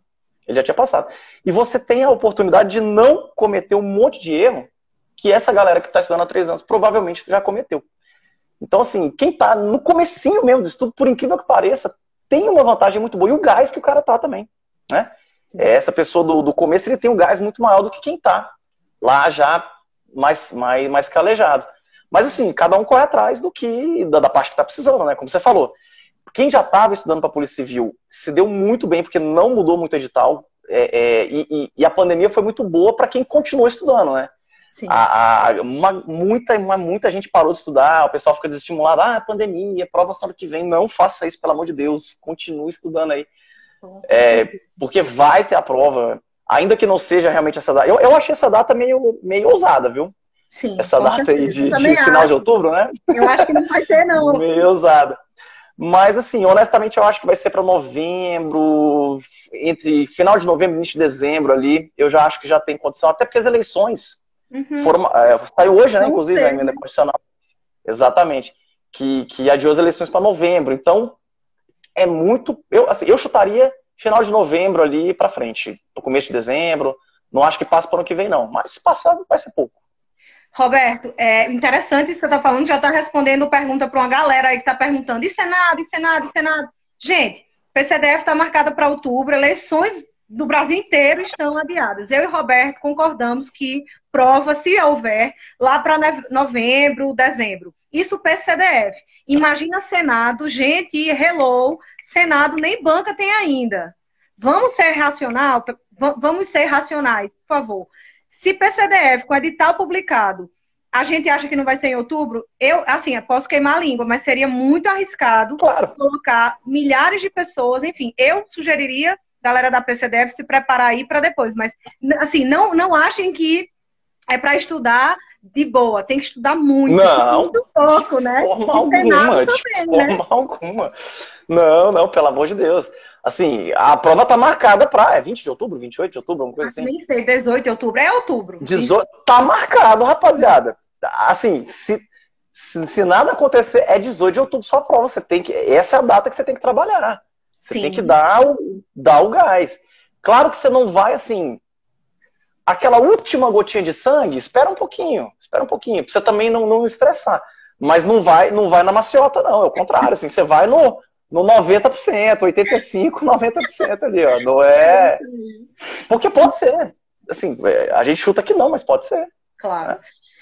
E você tem a oportunidade de não cometer um monte de erro que essa galera que tá estudando há 3 anos provavelmente já cometeu. Então, assim, quem tá no comecinho mesmo do estudo, por incrível que pareça, tem uma vantagem muito boa. E o gás que o cara tá também, né? Essa pessoa do começo, ele tem um gás muito maior do que quem tá lá já mais calejado. Mas assim, cada um corre atrás da parte que está precisando, né? Como você falou. Quem já estava estudando para a Polícia Civil se deu muito bem, porque não mudou muito o edital. E a pandemia foi muito boa para quem continuou estudando, né? Sim. Muita gente parou de estudar, o pessoal fica desestimulado. Ah, pandemia, prova só ano que vem. Não faça isso, pelo amor de Deus. Continue estudando aí. Porque vai ter a prova, ainda que não seja realmente essa data. Eu achei essa data meio ousada, viu? Sim, essa data aí de final de outubro, né? Eu acho que não vai ter, não. Meio ousada. Mas, assim, honestamente, eu acho que vai ser para novembro, entre final de novembro e início de dezembro ali. Eu já acho que já tem condição, até porque as eleições foram. Saiu hoje, né? Inclusive, a emenda constitucional. Exatamente. Que adiou as eleições para novembro. Então, é muito. Eu chutaria final de novembro ali para frente. No começo de dezembro. Não acho que passe para o ano que vem, não. Mas se passar, vai ser pouco. Roberto, é interessante isso que você está falando, já está respondendo pergunta para uma galera aí que está perguntando, e Senado, e Senado, e Senado? Gente, PCDF está marcada para outubro, eleições do Brasil inteiro estão adiadas. Eu e Roberto concordamos que prova, se houver, lá para novembro, dezembro. Isso PCDF. Imagina Senado, gente, hello, Senado nem banca tem ainda. Vamos ser racionais, por favor. Se PCDF, com edital publicado, a gente acha que não vai ser em outubro, eu posso queimar a língua, mas seria muito arriscado colocar milhares de pessoas, enfim, eu sugeriria, galera da PCDF, se preparar aí para depois, mas, assim, não achem que é para estudar de boa, tem que estudar muito, muito pouco, né? Forma alguma. Não, pelo amor de Deus. Assim, a prova tá marcada para 20 de outubro, 28 de outubro, alguma coisa assim. Nem sei, 18 de outubro, é outubro. 18, tá marcado, rapaziada. Assim, se nada acontecer, é 18 de outubro sua prova. Essa é a data que você tem que trabalhar. Você tem que dar o gás. Claro que você não vai, assim, aquela última gotinha de sangue, espera um pouquinho, pra você também não estressar. Mas não vai na maciota, não. É o contrário, assim, você vai no 90%, 85%, 90% ali, ó. Não é. Porque pode ser. Assim, a gente chuta que não, mas pode ser. Claro. É.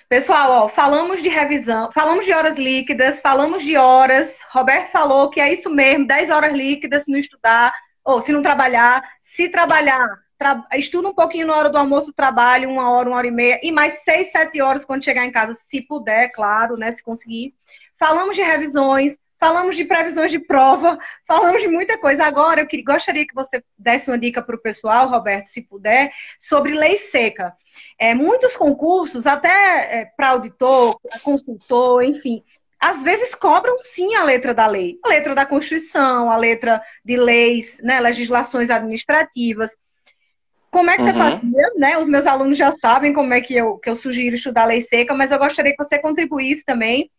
Pessoal, ó, falamos de revisão, falamos de horas líquidas, falamos de horas. Roberto falou que é isso mesmo, 10 horas líquidas se não estudar, ou se não trabalhar. Se trabalhar, estuda um pouquinho na hora do almoço, trabalho, 1 hora e meia, e mais 6, 7 horas quando chegar em casa, se puder, claro, né, se conseguir. Falamos de revisões, falamos de previsões de prova, falamos de muita coisa. Agora, eu gostaria que você desse uma dica para o pessoal, Roberto, se puder, sobre lei seca. Muitos concursos, até para auditor, consultor, enfim, às vezes cobram sim a letra da lei. A letra da Constituição, a letra de leis, né, legislações administrativas. Como é que você fazia, né? Os meus alunos já sabem como é que eu sugiro estudar lei seca, mas eu gostaria que você contribuísse também.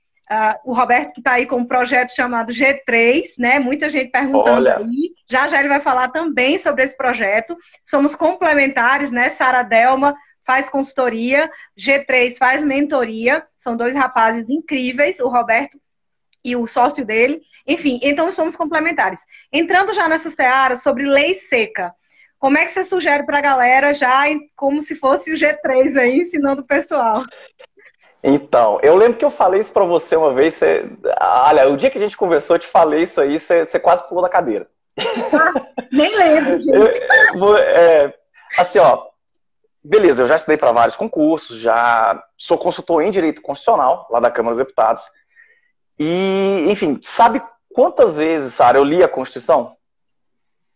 O Roberto que está aí com um projeto chamado G3, né? Muita gente perguntando aí. Já ele vai falar também sobre esse projeto. Somos complementares, né? Sara Delma faz consultoria, G3 faz mentoria. São 2 rapazes incríveis, o Roberto e o sócio dele. Enfim, então somos complementares. Entrando já nessa seara sobre lei seca, como é que você sugere para a galera já como se fosse o G3 aí, ensinando o pessoal? Então, eu lembro que eu falei isso pra você uma vez. Olha, o dia que a gente conversou, eu te falei isso aí, você quase pulou da cadeira. Nem lembro, gente. Assim, ó, beleza, eu já estudei para vários concursos, já sou consultor em Direito Constitucional, lá da Câmara dos Deputados. E, enfim, sabe quantas vezes, Sara, eu li a Constituição?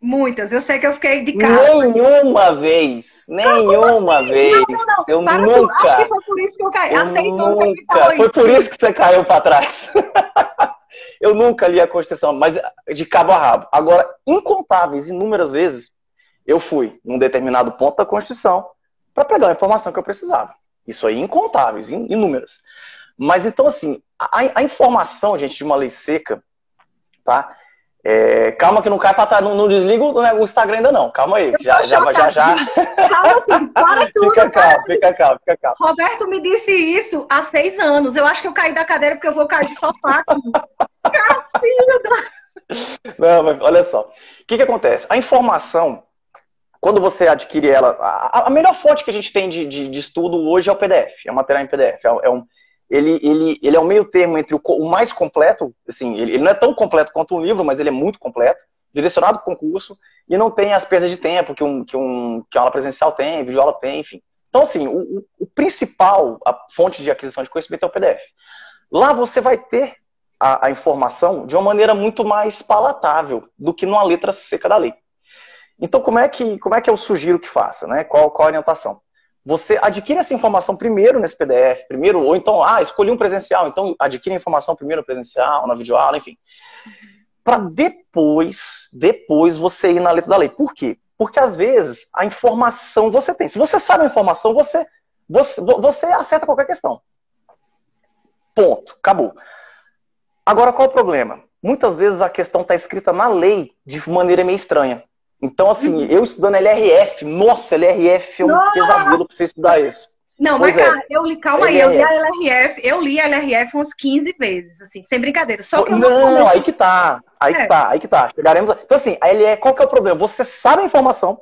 Muitas. Eu sei que eu fiquei de cara. Nenhuma vez. Nenhuma vez. Não. Eu nunca. Acho que foi por isso que eu caí. Nunca. Foi por isso que você caiu para trás. Eu nunca li a Constituição, mas de cabo a rabo. Agora, incontáveis, inúmeras vezes, eu fui num determinado ponto da Constituição para pegar a informação que eu precisava. Isso aí, incontáveis, inúmeras. Mas então, assim, a informação, gente, de uma lei seca, tá? Calma que não cai pra trás, não desliga o Instagram ainda não, calma aí, já. Calma tudo, para tudo. Fica calmo. Roberto me disse isso há 6 anos, eu acho que eu caí da cadeira porque eu vou cair do sofá aqui. Não, mas olha só, o que acontece? A informação, quando você adquire ela, a melhor fonte que a gente tem de estudo hoje é o PDF, é o material em PDF, ele é o meio termo entre o mais completo, assim, ele não é tão completo quanto um livro, mas ele é muito completo, direcionado para o concurso, e não tem as perdas de tempo que a aula presencial tem, videoaula tem, enfim. Então, assim, o principal, a fonte de aquisição de conhecimento é o PDF. Lá você vai ter a informação de uma maneira muito mais palatável do que numa letra seca da lei. Então, como é que eu sugiro que faça, né? Qual a orientação? Você adquire essa informação primeiro nesse PDF, primeiro, ou então, escolhi um presencial, então adquire a informação primeiro no presencial, na videoaula, enfim. Para depois você ir na letra da lei. Por quê? Porque às vezes a informação você tem. Se você sabe a informação, você acerta qualquer questão. Ponto. Acabou. Agora, qual o problema? Muitas vezes a questão está escrita na lei de maneira meio estranha. Então, assim, eu estudando LRF, nossa, LRF é um pesadelo para você estudar isso. Não, pois mas cara, calma aí, eu li a LRF umas 15 vezes, assim, sem brincadeira. Só que não, aí que tá. Chegaremos. Então, assim, a LRF, qual que é o problema? Você sabe a informação,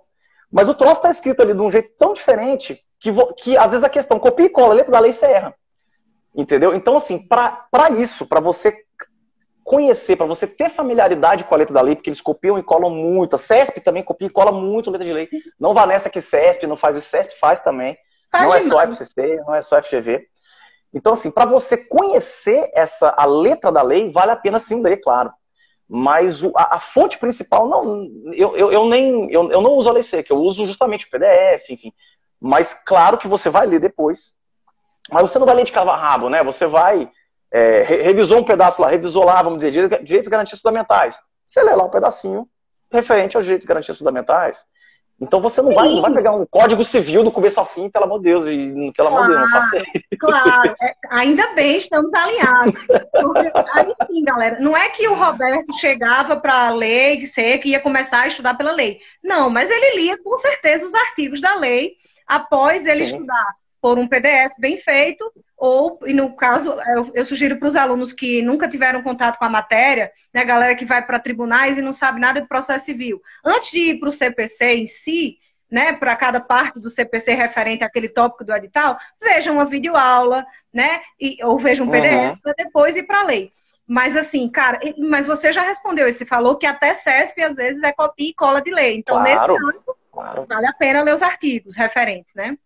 mas o troço está escrito ali de um jeito tão diferente que às vezes a questão copia e cola, a letra da lei você erra. Entendeu? Então, assim, para isso, para você conhecer, para você ter familiaridade com a letra da lei, porque eles copiam e colam muito. A CESP também copia e cola muito a letra de lei. Sim. Não vá nessa que CESP não faz isso, CESP faz também. Não é só FCC, não é só FGV. Então, assim, para você conhecer a letra da lei, vale a pena sim ler, claro. Mas a fonte principal, eu não uso a lei seca, eu uso justamente o PDF, enfim. Mas claro que você vai ler depois. Mas você não vai ler de cabo a rabo, né? Você vai... revisou um pedaço lá, vamos dizer, direitos e garantias fundamentais. Você lê lá um pedacinho referente aos direitos e garantias fundamentais. Então você não vai pegar um código civil do começo ao fim, pelo amor de Deus, pelo amor de Deus, não faça isso. Claro, ainda bem, estamos alinhados. Porque, aí sim, galera, não é que o Roberto chegava para a lei seca e ia começar a estudar pela lei. Não, mas ele lia com certeza os artigos da lei após ele estudar por um PDF bem feito, e no caso, eu sugiro para os alunos que nunca tiveram contato com a matéria, né, galera que vai para tribunais e não sabe nada de processo civil. Antes de ir para o CPC em si, né, para cada parte do CPC referente àquele tópico do edital, vejam uma videoaula, né, ou vejam um PDF para depois ir para a lei. Mas assim, cara, mas você já respondeu, você falou que até CESP às vezes é copia e cola de lei. Então, nesse caso, vale a pena ler os artigos referentes, né?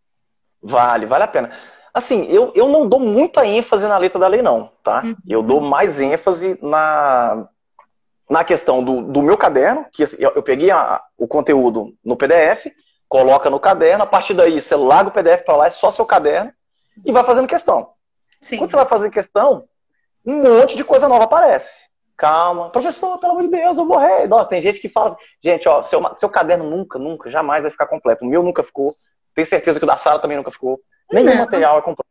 Vale a pena. Assim, eu não dou muita ênfase na letra da lei, não, tá? Eu dou mais ênfase na questão do meu caderno, que assim, eu peguei o conteúdo no PDF, coloca no caderno, a partir daí você larga o PDF para lá, é só seu caderno, e vai fazendo questão. Sim. Quando você vai fazer questão, um monte de coisa nova aparece. Calma, professor, pelo amor de Deus, eu vou morrer. Nossa, tem gente que fala, gente, ó, seu caderno nunca, jamais vai ficar completo. O meu nunca ficou. Tenho certeza que o da Sara também nunca ficou. Nenhum material é completo.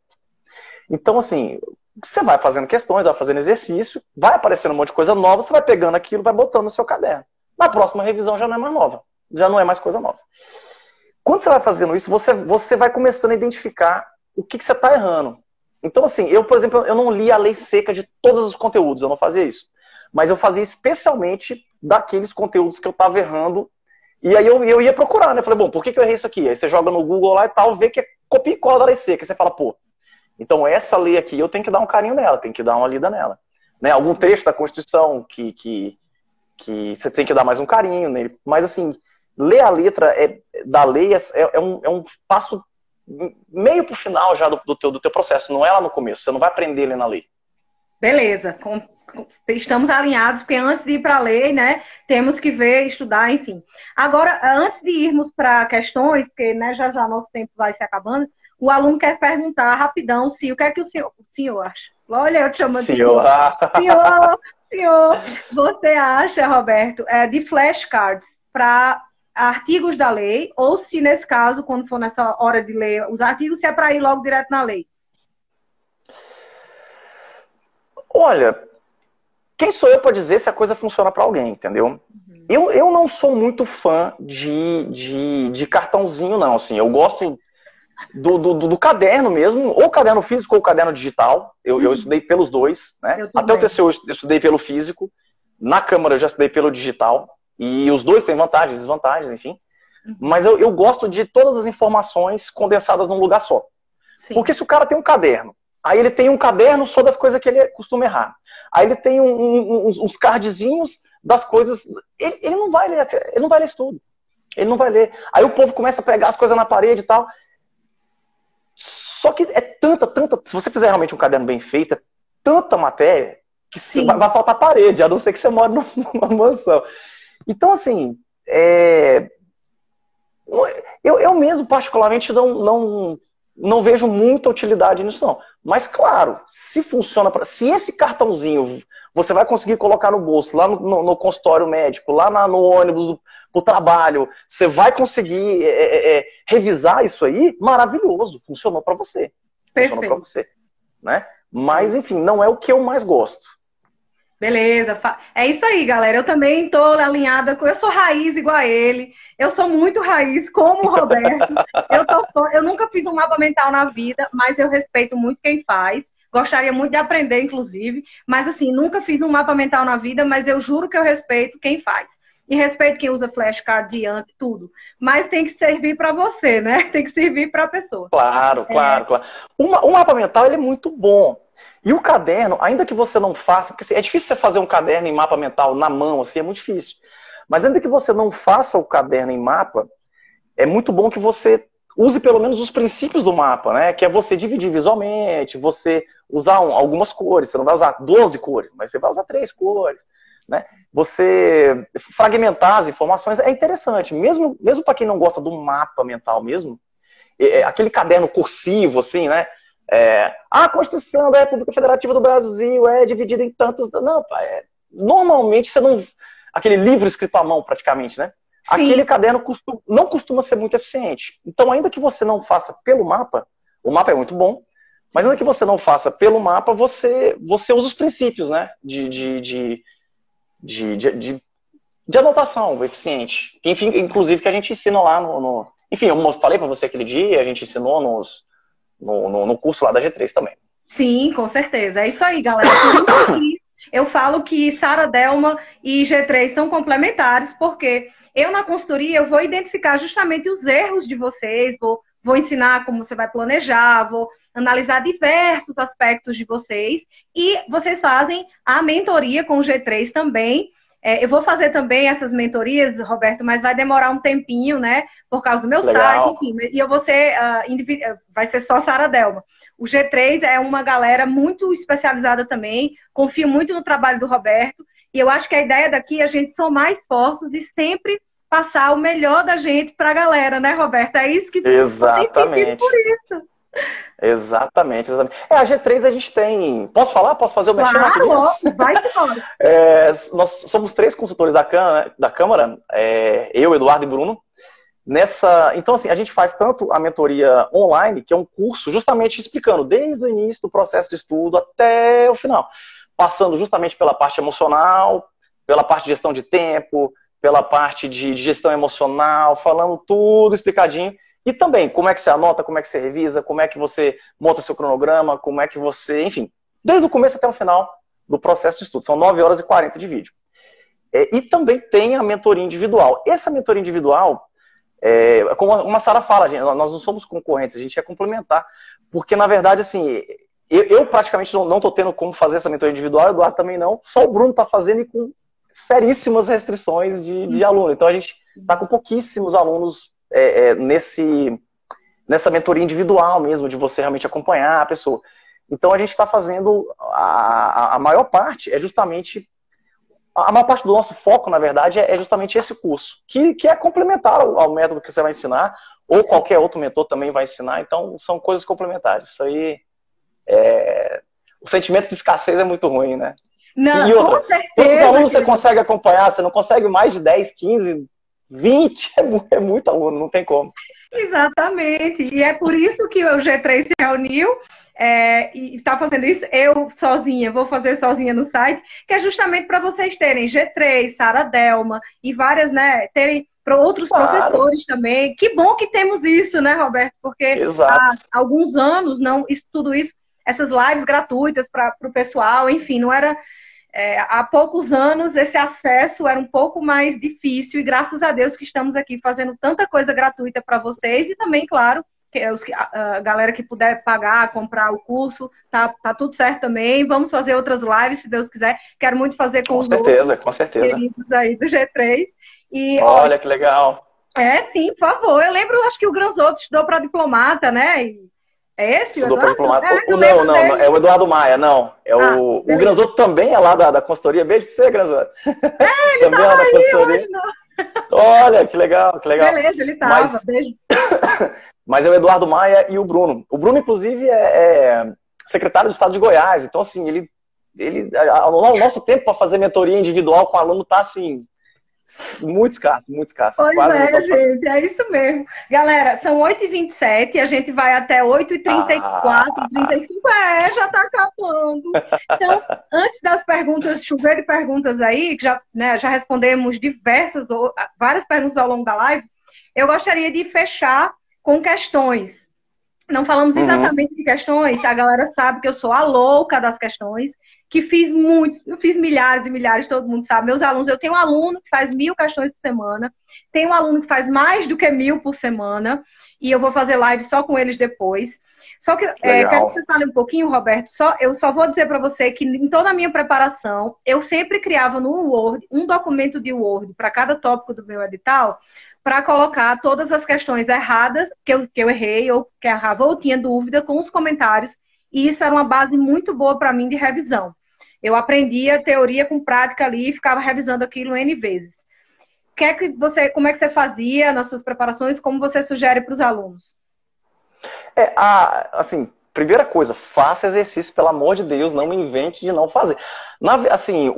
Então, assim, você vai fazendo questões, vai fazendo exercício, vai aparecendo um monte de coisa nova, você vai pegando aquilo, vai botando no seu caderno. Na próxima revisão já não é mais nova. Já não é mais coisa nova. Quando você vai fazendo isso, você vai começando a identificar o que você está errando. Então, assim, eu, por exemplo, eu não li a lei seca de todos os conteúdos, eu não fazia isso. Mas eu fazia especialmente daqueles conteúdos que eu estava errando. E aí eu ia procurar, né? Eu falei, bom, por que eu errei isso aqui? Aí você joga no Google lá e tal, vê que é copia e cola da lei seca. Aí você fala, pô, então essa lei aqui eu tenho que dar um carinho nela, tenho que dar uma lida nela. Né? Algum trecho da Constituição que você tem que dar mais um carinho nele. Mas assim, ler a letra da lei é um passo meio pro final já do teu processo, não é lá no começo. Você não vai aprender lendo a lei. Beleza, estamos alinhados, porque antes de ir para a lei, né, temos que ver, estudar, enfim. Agora, antes de irmos para questões, porque né, já nosso tempo vai se acabando, o aluno quer perguntar rapidão, o que é que o senhor acha? Olha, eu te chamo de senhor. Senhor, você acha, Roberto, de flashcards para artigos da lei, ou se nesse caso, quando for nessa hora de ler os artigos, se é para ir logo direto na lei? Olha, quem sou eu para dizer se a coisa funciona para alguém, entendeu? Eu não sou muito fã de cartãozinho, não. Assim, eu gosto do caderno mesmo, ou caderno físico ou caderno digital. Eu estudei pelos dois, né? Até o TCU eu estudei pelo físico. Na Câmara eu já estudei pelo digital. E os dois têm vantagens e desvantagens, enfim. Mas eu gosto de todas as informações condensadas num lugar só. Sim. Porque se o cara tem um caderno, Aí ele tem um caderno só das coisas que ele costuma errar. Aí ele tem uns cardzinhos das coisas. Ele não vai ler, ele não vai ler isso tudo. Ele não vai ler. Aí o povo começa a pegar as coisas na parede e tal. Só que é tanta. Se você fizer realmente um caderno bem feito, é tanta matéria que vai faltar parede, a não ser que você mora numa mansão. Então, assim, eu mesmo, particularmente, não vejo muita utilidade nisso, não. Mas, claro, se funciona, se esse cartãozinho você vai conseguir colocar no bolso, lá no consultório médico, lá no ônibus pro trabalho, você vai conseguir revisar isso aí, maravilhoso, funcionou para você. Perfeito. Funcionou para você, né? Mas, enfim, não é o que eu mais gosto. Beleza, é isso aí, galera. Eu também tô alinhada com. Eu sou raiz igual a ele. Eu sou muito raiz, como o Roberto. Eu nunca fiz um mapa mental na vida, mas eu respeito muito quem faz. Gostaria muito de aprender, inclusive. Mas, assim, nunca fiz um mapa mental na vida, mas eu juro que eu respeito quem faz. E respeito quem usa flashcard, diante, tudo. Mas tem que servir para você, né? Tem que servir para a pessoa. Claro. O mapa mental, ele é muito bom. E o caderno, ainda que você não faça, porque assim, é difícil você fazer um caderno em mapa mental na mão, assim, é muito difícil. Mas ainda que você não faça o caderno em mapa, é muito bom que você use pelo menos os princípios do mapa, né? Que é você dividir visualmente, você usar algumas cores. Você não vai usar 12 cores, mas você vai usar 3 cores, né? Você fragmentar as informações é interessante. Mesmo para quem não gosta do mapa mental mesmo, aquele caderno cursivo, assim, né? A Constituição da República Federativa do Brasil é dividida em tantos... Não, normalmente você não... Aquele livro escrito à mão, praticamente, né? Sim. Aquele caderno não costuma ser muito eficiente. Então, ainda que você não faça pelo mapa, o mapa é muito bom, mas ainda que você não faça pelo mapa, você usa os princípios, né? De anotação eficiente. Enfim, inclusive, que a gente ensina lá Enfim, eu falei para você aquele dia, a gente ensinou no curso lá da G3 também. Sim, com certeza. É isso aí, galera. Eu falo que Sara Delma e G3 são complementares, porque eu na consultoria eu vou identificar justamente os erros de vocês, vou ensinar como você vai planejar, vou analisar diversos aspectos de vocês, e vocês fazem a mentoria com o G3 também. Eu vou fazer também essas mentorias, Roberto, mas vai demorar um tempinho, né? Por causa do meu site, enfim. E eu vou ser, vai ser só Sara Delma. O G3 é uma galera muito especializada também. Confio muito no trabalho do Roberto. E eu acho que a ideia daqui é a gente somar esforços e sempre passar o melhor da gente para a galera, né, Roberto? É isso que exatamente. Por isso. Exatamente. A G3 a gente tem... Posso falar? Posso fazer o mexer aqui? Claro, vai-se embora. Nós somos 3 consultores da Câmara, eu, Eduardo e Bruno. Então, assim, a gente faz tanto a mentoria online, que é um curso justamente explicando desde o início do processo de estudo até o final. Passando justamente pela parte emocional, pela parte de gestão de tempo, pela parte de gestão emocional, falando tudo explicadinho. E também, como é que você anota, como é que você revisa, como é que você monta seu cronograma, como é que você... Enfim, desde o começo até o final do processo de estudo. São 9 horas e 40 de vídeo. E também tem a mentoria individual. Essa mentoria individual, como a Sara fala, nós não somos concorrentes, a gente é complementar. Porque, na verdade, assim, eu praticamente não estou tendo como fazer essa mentoria individual, o Eduardo também não. Só o Bruno está fazendo e com seríssimas restrições de aluno. Então, a gente está com pouquíssimos alunos nessa mentoria individual mesmo, de você realmente acompanhar a pessoa. Então a gente está fazendo, a maior parte é justamente, a maior parte do nosso foco, na verdade, é justamente esse curso, que é complementar ao método que você vai ensinar, ou qualquer outro mentor também vai ensinar, então são coisas complementares. Isso aí, o sentimento de escassez é muito ruim, né? Não, e outra, com certeza. Quantos alunos você consegue acompanhar? Você não consegue mais de 10, 15, 20, é muito aluno, não tem como. Exatamente, e é por isso que o G3 se reuniu e está fazendo isso. Eu sozinha, vou fazer sozinha no site, que é justamente para vocês terem G3, Sara Delma e várias, né, terem para outros professores também. Que bom que temos isso, né, Roberto? Porque há alguns anos, tudo isso, essas lives gratuitas para o pessoal, enfim, não era... há poucos anos esse acesso era um pouco mais difícil e graças a Deus que estamos aqui fazendo tanta coisa gratuita para vocês e também, claro, a galera que puder pagar, comprar o curso, tá tudo certo também. Vamos fazer outras lives, se Deus quiser. Quero muito fazer com os outros com certeza. queridos aí do G3. E, olha que legal. Sim, por favor. Eu lembro, acho que o Granzotto estudou para diplomata, né? É esse? Estudou para diplomata. Não, é o Eduardo Maia, não. O Granzotto também é lá da consultoria. Beijo pra você, Granzotto. Ele também é lá da consultoria. Olha, que legal, que legal. Beleza, ele tava. Beijo. Mas é o Eduardo Maia e o Bruno. O Bruno, inclusive, é secretário do Estado de Goiás. Então, assim, o nosso tempo para fazer mentoria individual com aluno tá, assim, muito escasso, muito escasso. Pois gente, é isso mesmo. Galera, são 8h27, a gente vai até 8h34, 35, já tá acabando. Então, antes das perguntas, chover de perguntas aí, que já respondemos várias perguntas ao longo da live, eu gostaria de fechar com questões. Não falamos exatamente de questões, a galera sabe que eu sou a louca das questões, que eu fiz milhares e milhares, todo mundo sabe. Meus alunos, eu tenho um aluno que faz 1000 questões por semana, tenho um aluno que faz mais do que 1000 por semana, e eu vou fazer live só com eles depois. Só que quero que você fale um pouquinho, Roberto, eu só vou dizer para você que em toda a minha preparação, eu sempre criava no Word um documento de Word para cada tópico do meu edital, para colocar todas as questões erradas que eu errei, ou que errava, ou tinha dúvida, com os comentários. E isso era uma base muito boa para mim de revisão. Eu aprendia teoria com prática ali e ficava revisando aquilo N vezes. Como é que você fazia nas suas preparações? Como você sugere para os alunos? Assim, primeira coisa, faça exercício, pelo amor de Deus, não me invente de não fazer. Assim,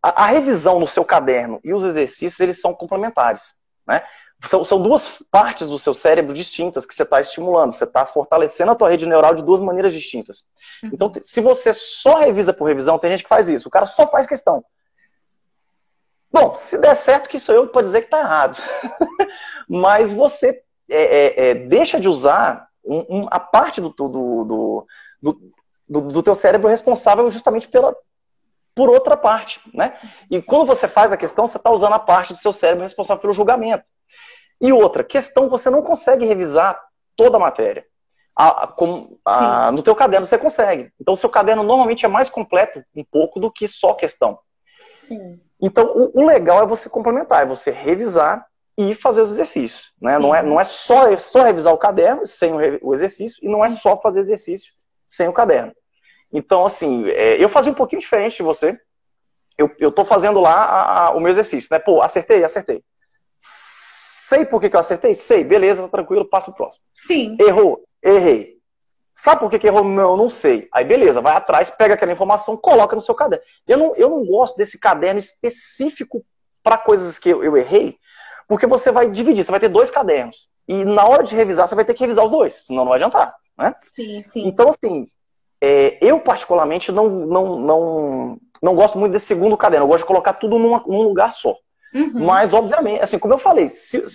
a revisão no seu caderno e os exercícios, eles são complementares. Né? São duas partes do seu cérebro distintas que você está estimulando. Você está fortalecendo a tua rede neural de duas maneiras distintas. Então, se você só revisa por revisão, tem gente que faz isso. O cara só faz questão. Bom, se der certo, que sou eu que pode dizer que está errado. Mas você deixa de usar a parte do teu cérebro responsável justamente por outra parte, né? E quando você faz a questão, você está usando a parte do seu cérebro responsável pelo julgamento. E outra, questão, você não consegue revisar toda a matéria. No teu caderno você consegue. Então o seu caderno normalmente é mais completo um pouco do que só questão. Sim. Então o legal é você complementar, é você revisar e fazer os exercícios. Né? Não é só revisar o caderno sem o exercício, e não é só fazer exercício sem o caderno. Então, assim, eu fazia um pouquinho diferente de você. Eu tô fazendo lá o meu exercício, né? Pô, acertei. Sei por que eu acertei? Sei, beleza, tá tranquilo, passa pro próximo. Sim. Errou? Errei. Sabe por que errou? Não sei. Aí, beleza, vai atrás, pega aquela informação, coloca no seu caderno. Eu não gosto desse caderno específico para coisas que eu errei, porque você vai dividir, você vai ter 2 cadernos. E na hora de revisar, você vai ter que revisar os 2, senão não vai adiantar, né? Sim, sim. Então, assim, eu particularmente não gosto muito desse segundo caderno. Eu gosto de colocar tudo num lugar só. Mas, obviamente, assim, como eu falei,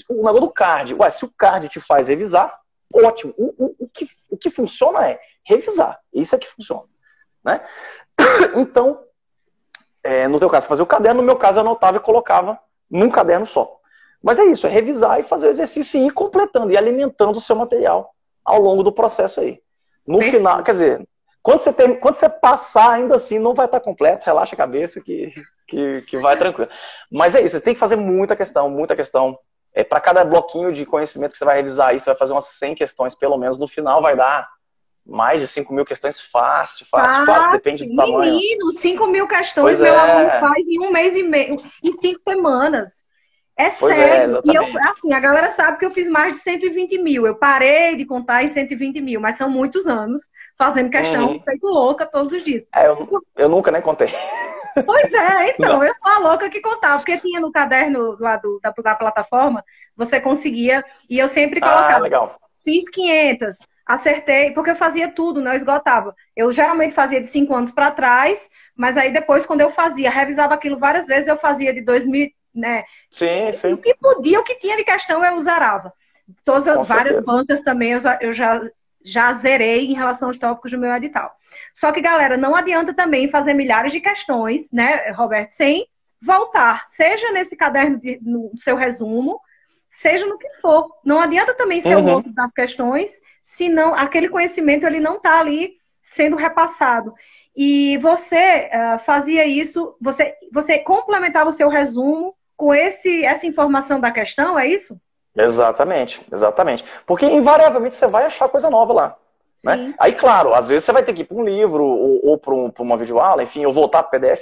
o negócio do card, se o card te faz revisar, ótimo. O que funciona é revisar. Isso é que funciona. Né? Então, no teu caso, você fazia o caderno, no meu caso, eu anotava e colocava num caderno só. Mas é isso, é revisar e fazer o exercício e ir completando e alimentando o seu material ao longo do processo aí. No final, quer dizer, quando você passar, ainda assim, não vai estar completo, relaxa a cabeça que vai tranquilo. Mas é isso, você tem que fazer muita questão. Para cada bloquinho de conhecimento que você vai revisar aí, você vai fazer umas 100 questões, pelo menos. No final vai dar mais de 5.000 questões fácil. Claro, depende do tamanho. Menino, 5.000 questões, meu aluno faz em 1 mês e meio, em 5 semanas. Sério. E assim, a galera sabe que eu fiz mais de 120.000. Eu parei de contar em 120.000, mas são muitos anos fazendo questão feito louca todos os dias. Eu nunca nem contei. Pois é, então, eu sou a louca que contava, porque tinha no caderno lá da plataforma, você conseguia, e eu sempre colocava, legal. Fiz 500, acertei, porque eu fazia tudo, não esgotava. Eu geralmente fazia de 5 anos para trás, mas aí depois, quando eu revisava aquilo várias vezes, eu fazia de 2000, né? Sim. O que podia, o que tinha de questão, eu zerava. Várias bancas também eu já zerei em relação aos tópicos do meu edital. Só que, galera, não adianta também fazer milhares de questões, né, Roberto, sem voltar. Seja nesse caderno, no seu resumo, seja no que for. Não adianta também ser o outro das questões, senão aquele conhecimento ele não está ali sendo repassado. E você fazia isso, você complementava o seu resumo com essa informação da questão, é isso? Exatamente, exatamente. Porque invariavelmente você vai achar coisa nova lá. Né? Aí, claro, às vezes você vai ter que ir para um livro ou para uma videoaula, enfim, ou voltar para o PDF,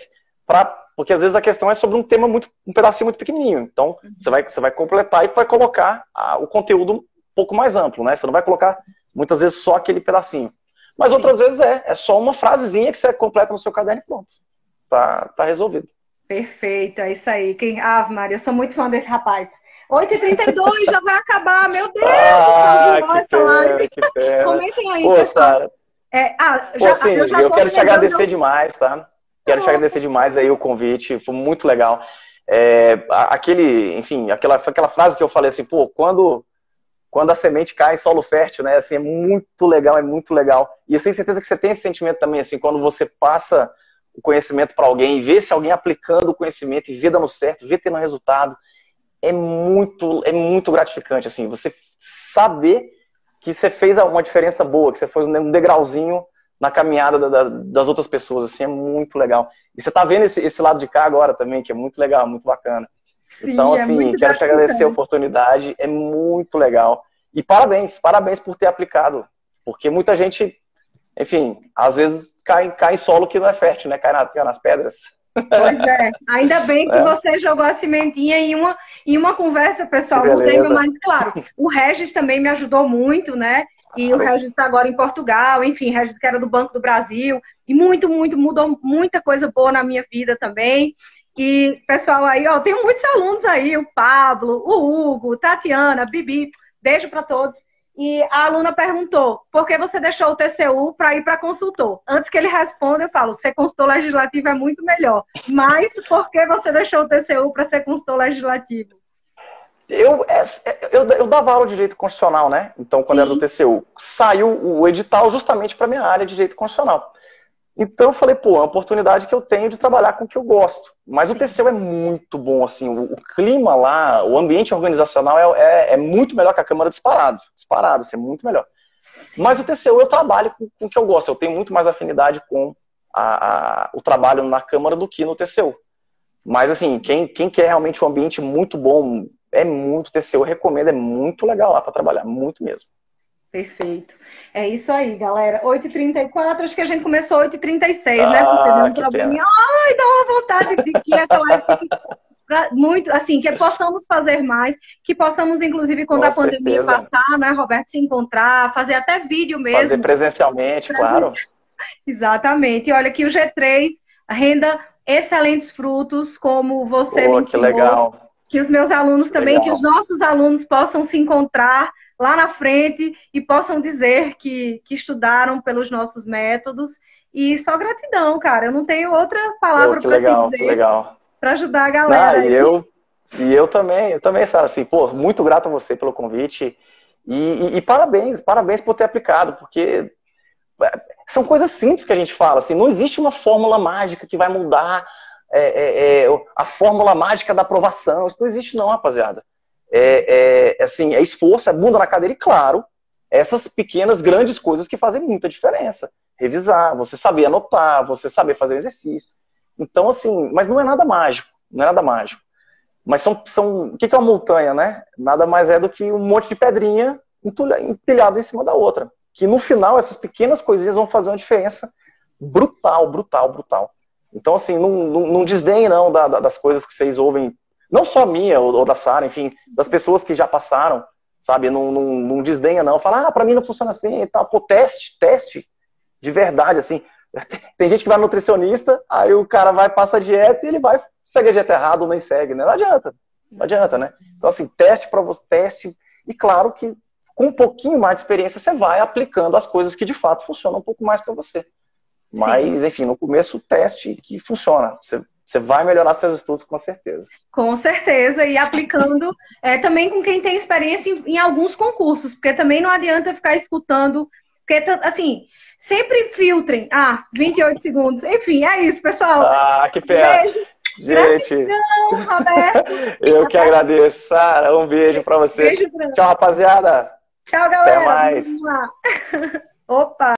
porque às vezes a questão é sobre um tema um pedacinho muito pequenininho. Então, você vai completar e vai colocar o conteúdo um pouco mais amplo, né? Você não vai colocar, muitas vezes, só aquele pedacinho. Mas outras vezes é só uma frasezinha que você completa no seu caderno e pronto. Tá resolvido. Perfeito, é isso aí. Ave Maria, eu sou muito fã desse rapaz. 8h32, já vai acabar, meu Deus! Que pena. Comentem aí, pô, pessoal. Eu quero te agradecer demais, tá? Quero te agradecer demais aí o convite, foi muito legal. Aquela frase que eu falei assim, pô, quando a semente cai em solo fértil, né? Assim, é muito legal, é muito legal. E eu tenho certeza que você tem esse sentimento também, assim, quando você passa o conhecimento para alguém, vê se alguém aplicando o conhecimento e vê dando certo, vê tendo resultado. É muito gratificante, assim, você saber que você fez uma diferença boa, que você foi um degrauzinho na caminhada das outras pessoas, assim, é muito legal. E você tá vendo esse lado de cá agora também, que é muito legal, muito bacana. Sim, então, assim, quero te agradecer a oportunidade, é muito legal. E parabéns por ter aplicado, porque muita gente, enfim, às vezes cai em solo que não é fértil, né? Cai nas pedras. Pois é, ainda bem que você jogou a sementinha em uma conversa, pessoal, mudei meu mais claro. O Regis também me ajudou muito, né? E o Regis está agora em Portugal, enfim, Regis que era do Banco do Brasil, e mudou muita coisa boa na minha vida também. E, pessoal, aí, ó, tenho muitos alunos aí, o Pablo, o Hugo, Tatiana, a Bibi, beijo para todos. E a aluna perguntou, por que você deixou o TCU para ir para consultor? Antes que ele responda, eu falo, ser consultor legislativo é muito melhor. Mas por que você deixou o TCU para ser consultor legislativo? Eu dava aula de direito constitucional, né? Então, quando era do TCU, saiu o edital justamente para minha área de direito constitucional. Então eu falei, pô, é uma oportunidade que eu tenho de trabalhar com o que eu gosto. Mas o TCU é muito bom, assim, o clima lá, o ambiente organizacional é muito melhor que a Câmara disparado, assim, é muito melhor. Mas o TCU eu trabalho com o que eu gosto, eu tenho muito mais afinidade com o trabalho na Câmara do que no TCU. Mas assim, quem quer realmente um ambiente muito bom, é muito TCU, eu recomendo, é muito legal lá para trabalhar, muito mesmo. Perfeito. É isso aí, galera. 8h34, acho que a gente começou 8h36, né? Porque deu um probleminha. Ai, dá uma vontade de que essa live fique muito, assim, que possamos fazer mais, que possamos, inclusive, quando a pandemia passar, né, Roberto, se encontrar, fazer até vídeo mesmo. Fazer presencialmente, claro. Exatamente. E olha que o G3 renda excelentes frutos, como você me ensinou. Que legal. Que os meus alunos também, que os nossos alunos possam se encontrar lá na frente e possam dizer que estudaram pelos nossos métodos. E só gratidão, cara. Eu não tenho outra palavra para te dizer para ajudar a galera. E eu também, Sara, assim, pô, muito grato a você pelo convite e parabéns por ter aplicado, porque são coisas simples que a gente fala, assim, não existe uma fórmula mágica que vai mudar a fórmula mágica da aprovação, isso não existe não, rapaziada. Assim, é esforço, é bunda na cadeira e, claro, essas pequenas, grandes coisas que fazem muita diferença. Revisar, você saber anotar, você saber fazer o exercício. Então, assim, mas não é nada mágico, Mas o que é uma montanha, né? Nada mais é do que um monte de pedrinha empilhado em cima da outra. Que no final, essas pequenas coisinhas vão fazer uma diferença brutal. Então, assim, não desdenhe não das coisas que vocês ouvem, não só minha ou da Sara, enfim, das pessoas que já passaram, sabe? Não desdenha não. Fala, pra mim não funciona assim e tal. Pô, teste de verdade, assim. Tem gente que vai no nutricionista, aí o cara passa a dieta e ele vai segue a dieta errada ou nem segue, né? Não adianta, né? Então, assim, teste. E claro que com um pouquinho mais de experiência, você vai aplicando as coisas que de fato funcionam um pouco mais para você. Mas, enfim, no começo, teste que funciona. Você vai melhorar seus estudos com certeza. Com certeza, e aplicando também com quem tem experiência em alguns concursos, porque também não adianta ficar escutando, porque, assim, sempre filtrem. 28 segundos. Enfim, é isso, pessoal. Que pena. Beijo. Gente, Gratidão, Roberto. eu que agradeço, Sara. Um beijo pra você. Beijo grande. Tchau, rapaziada. Tchau, galera. Até mais. Vamos lá. Opa.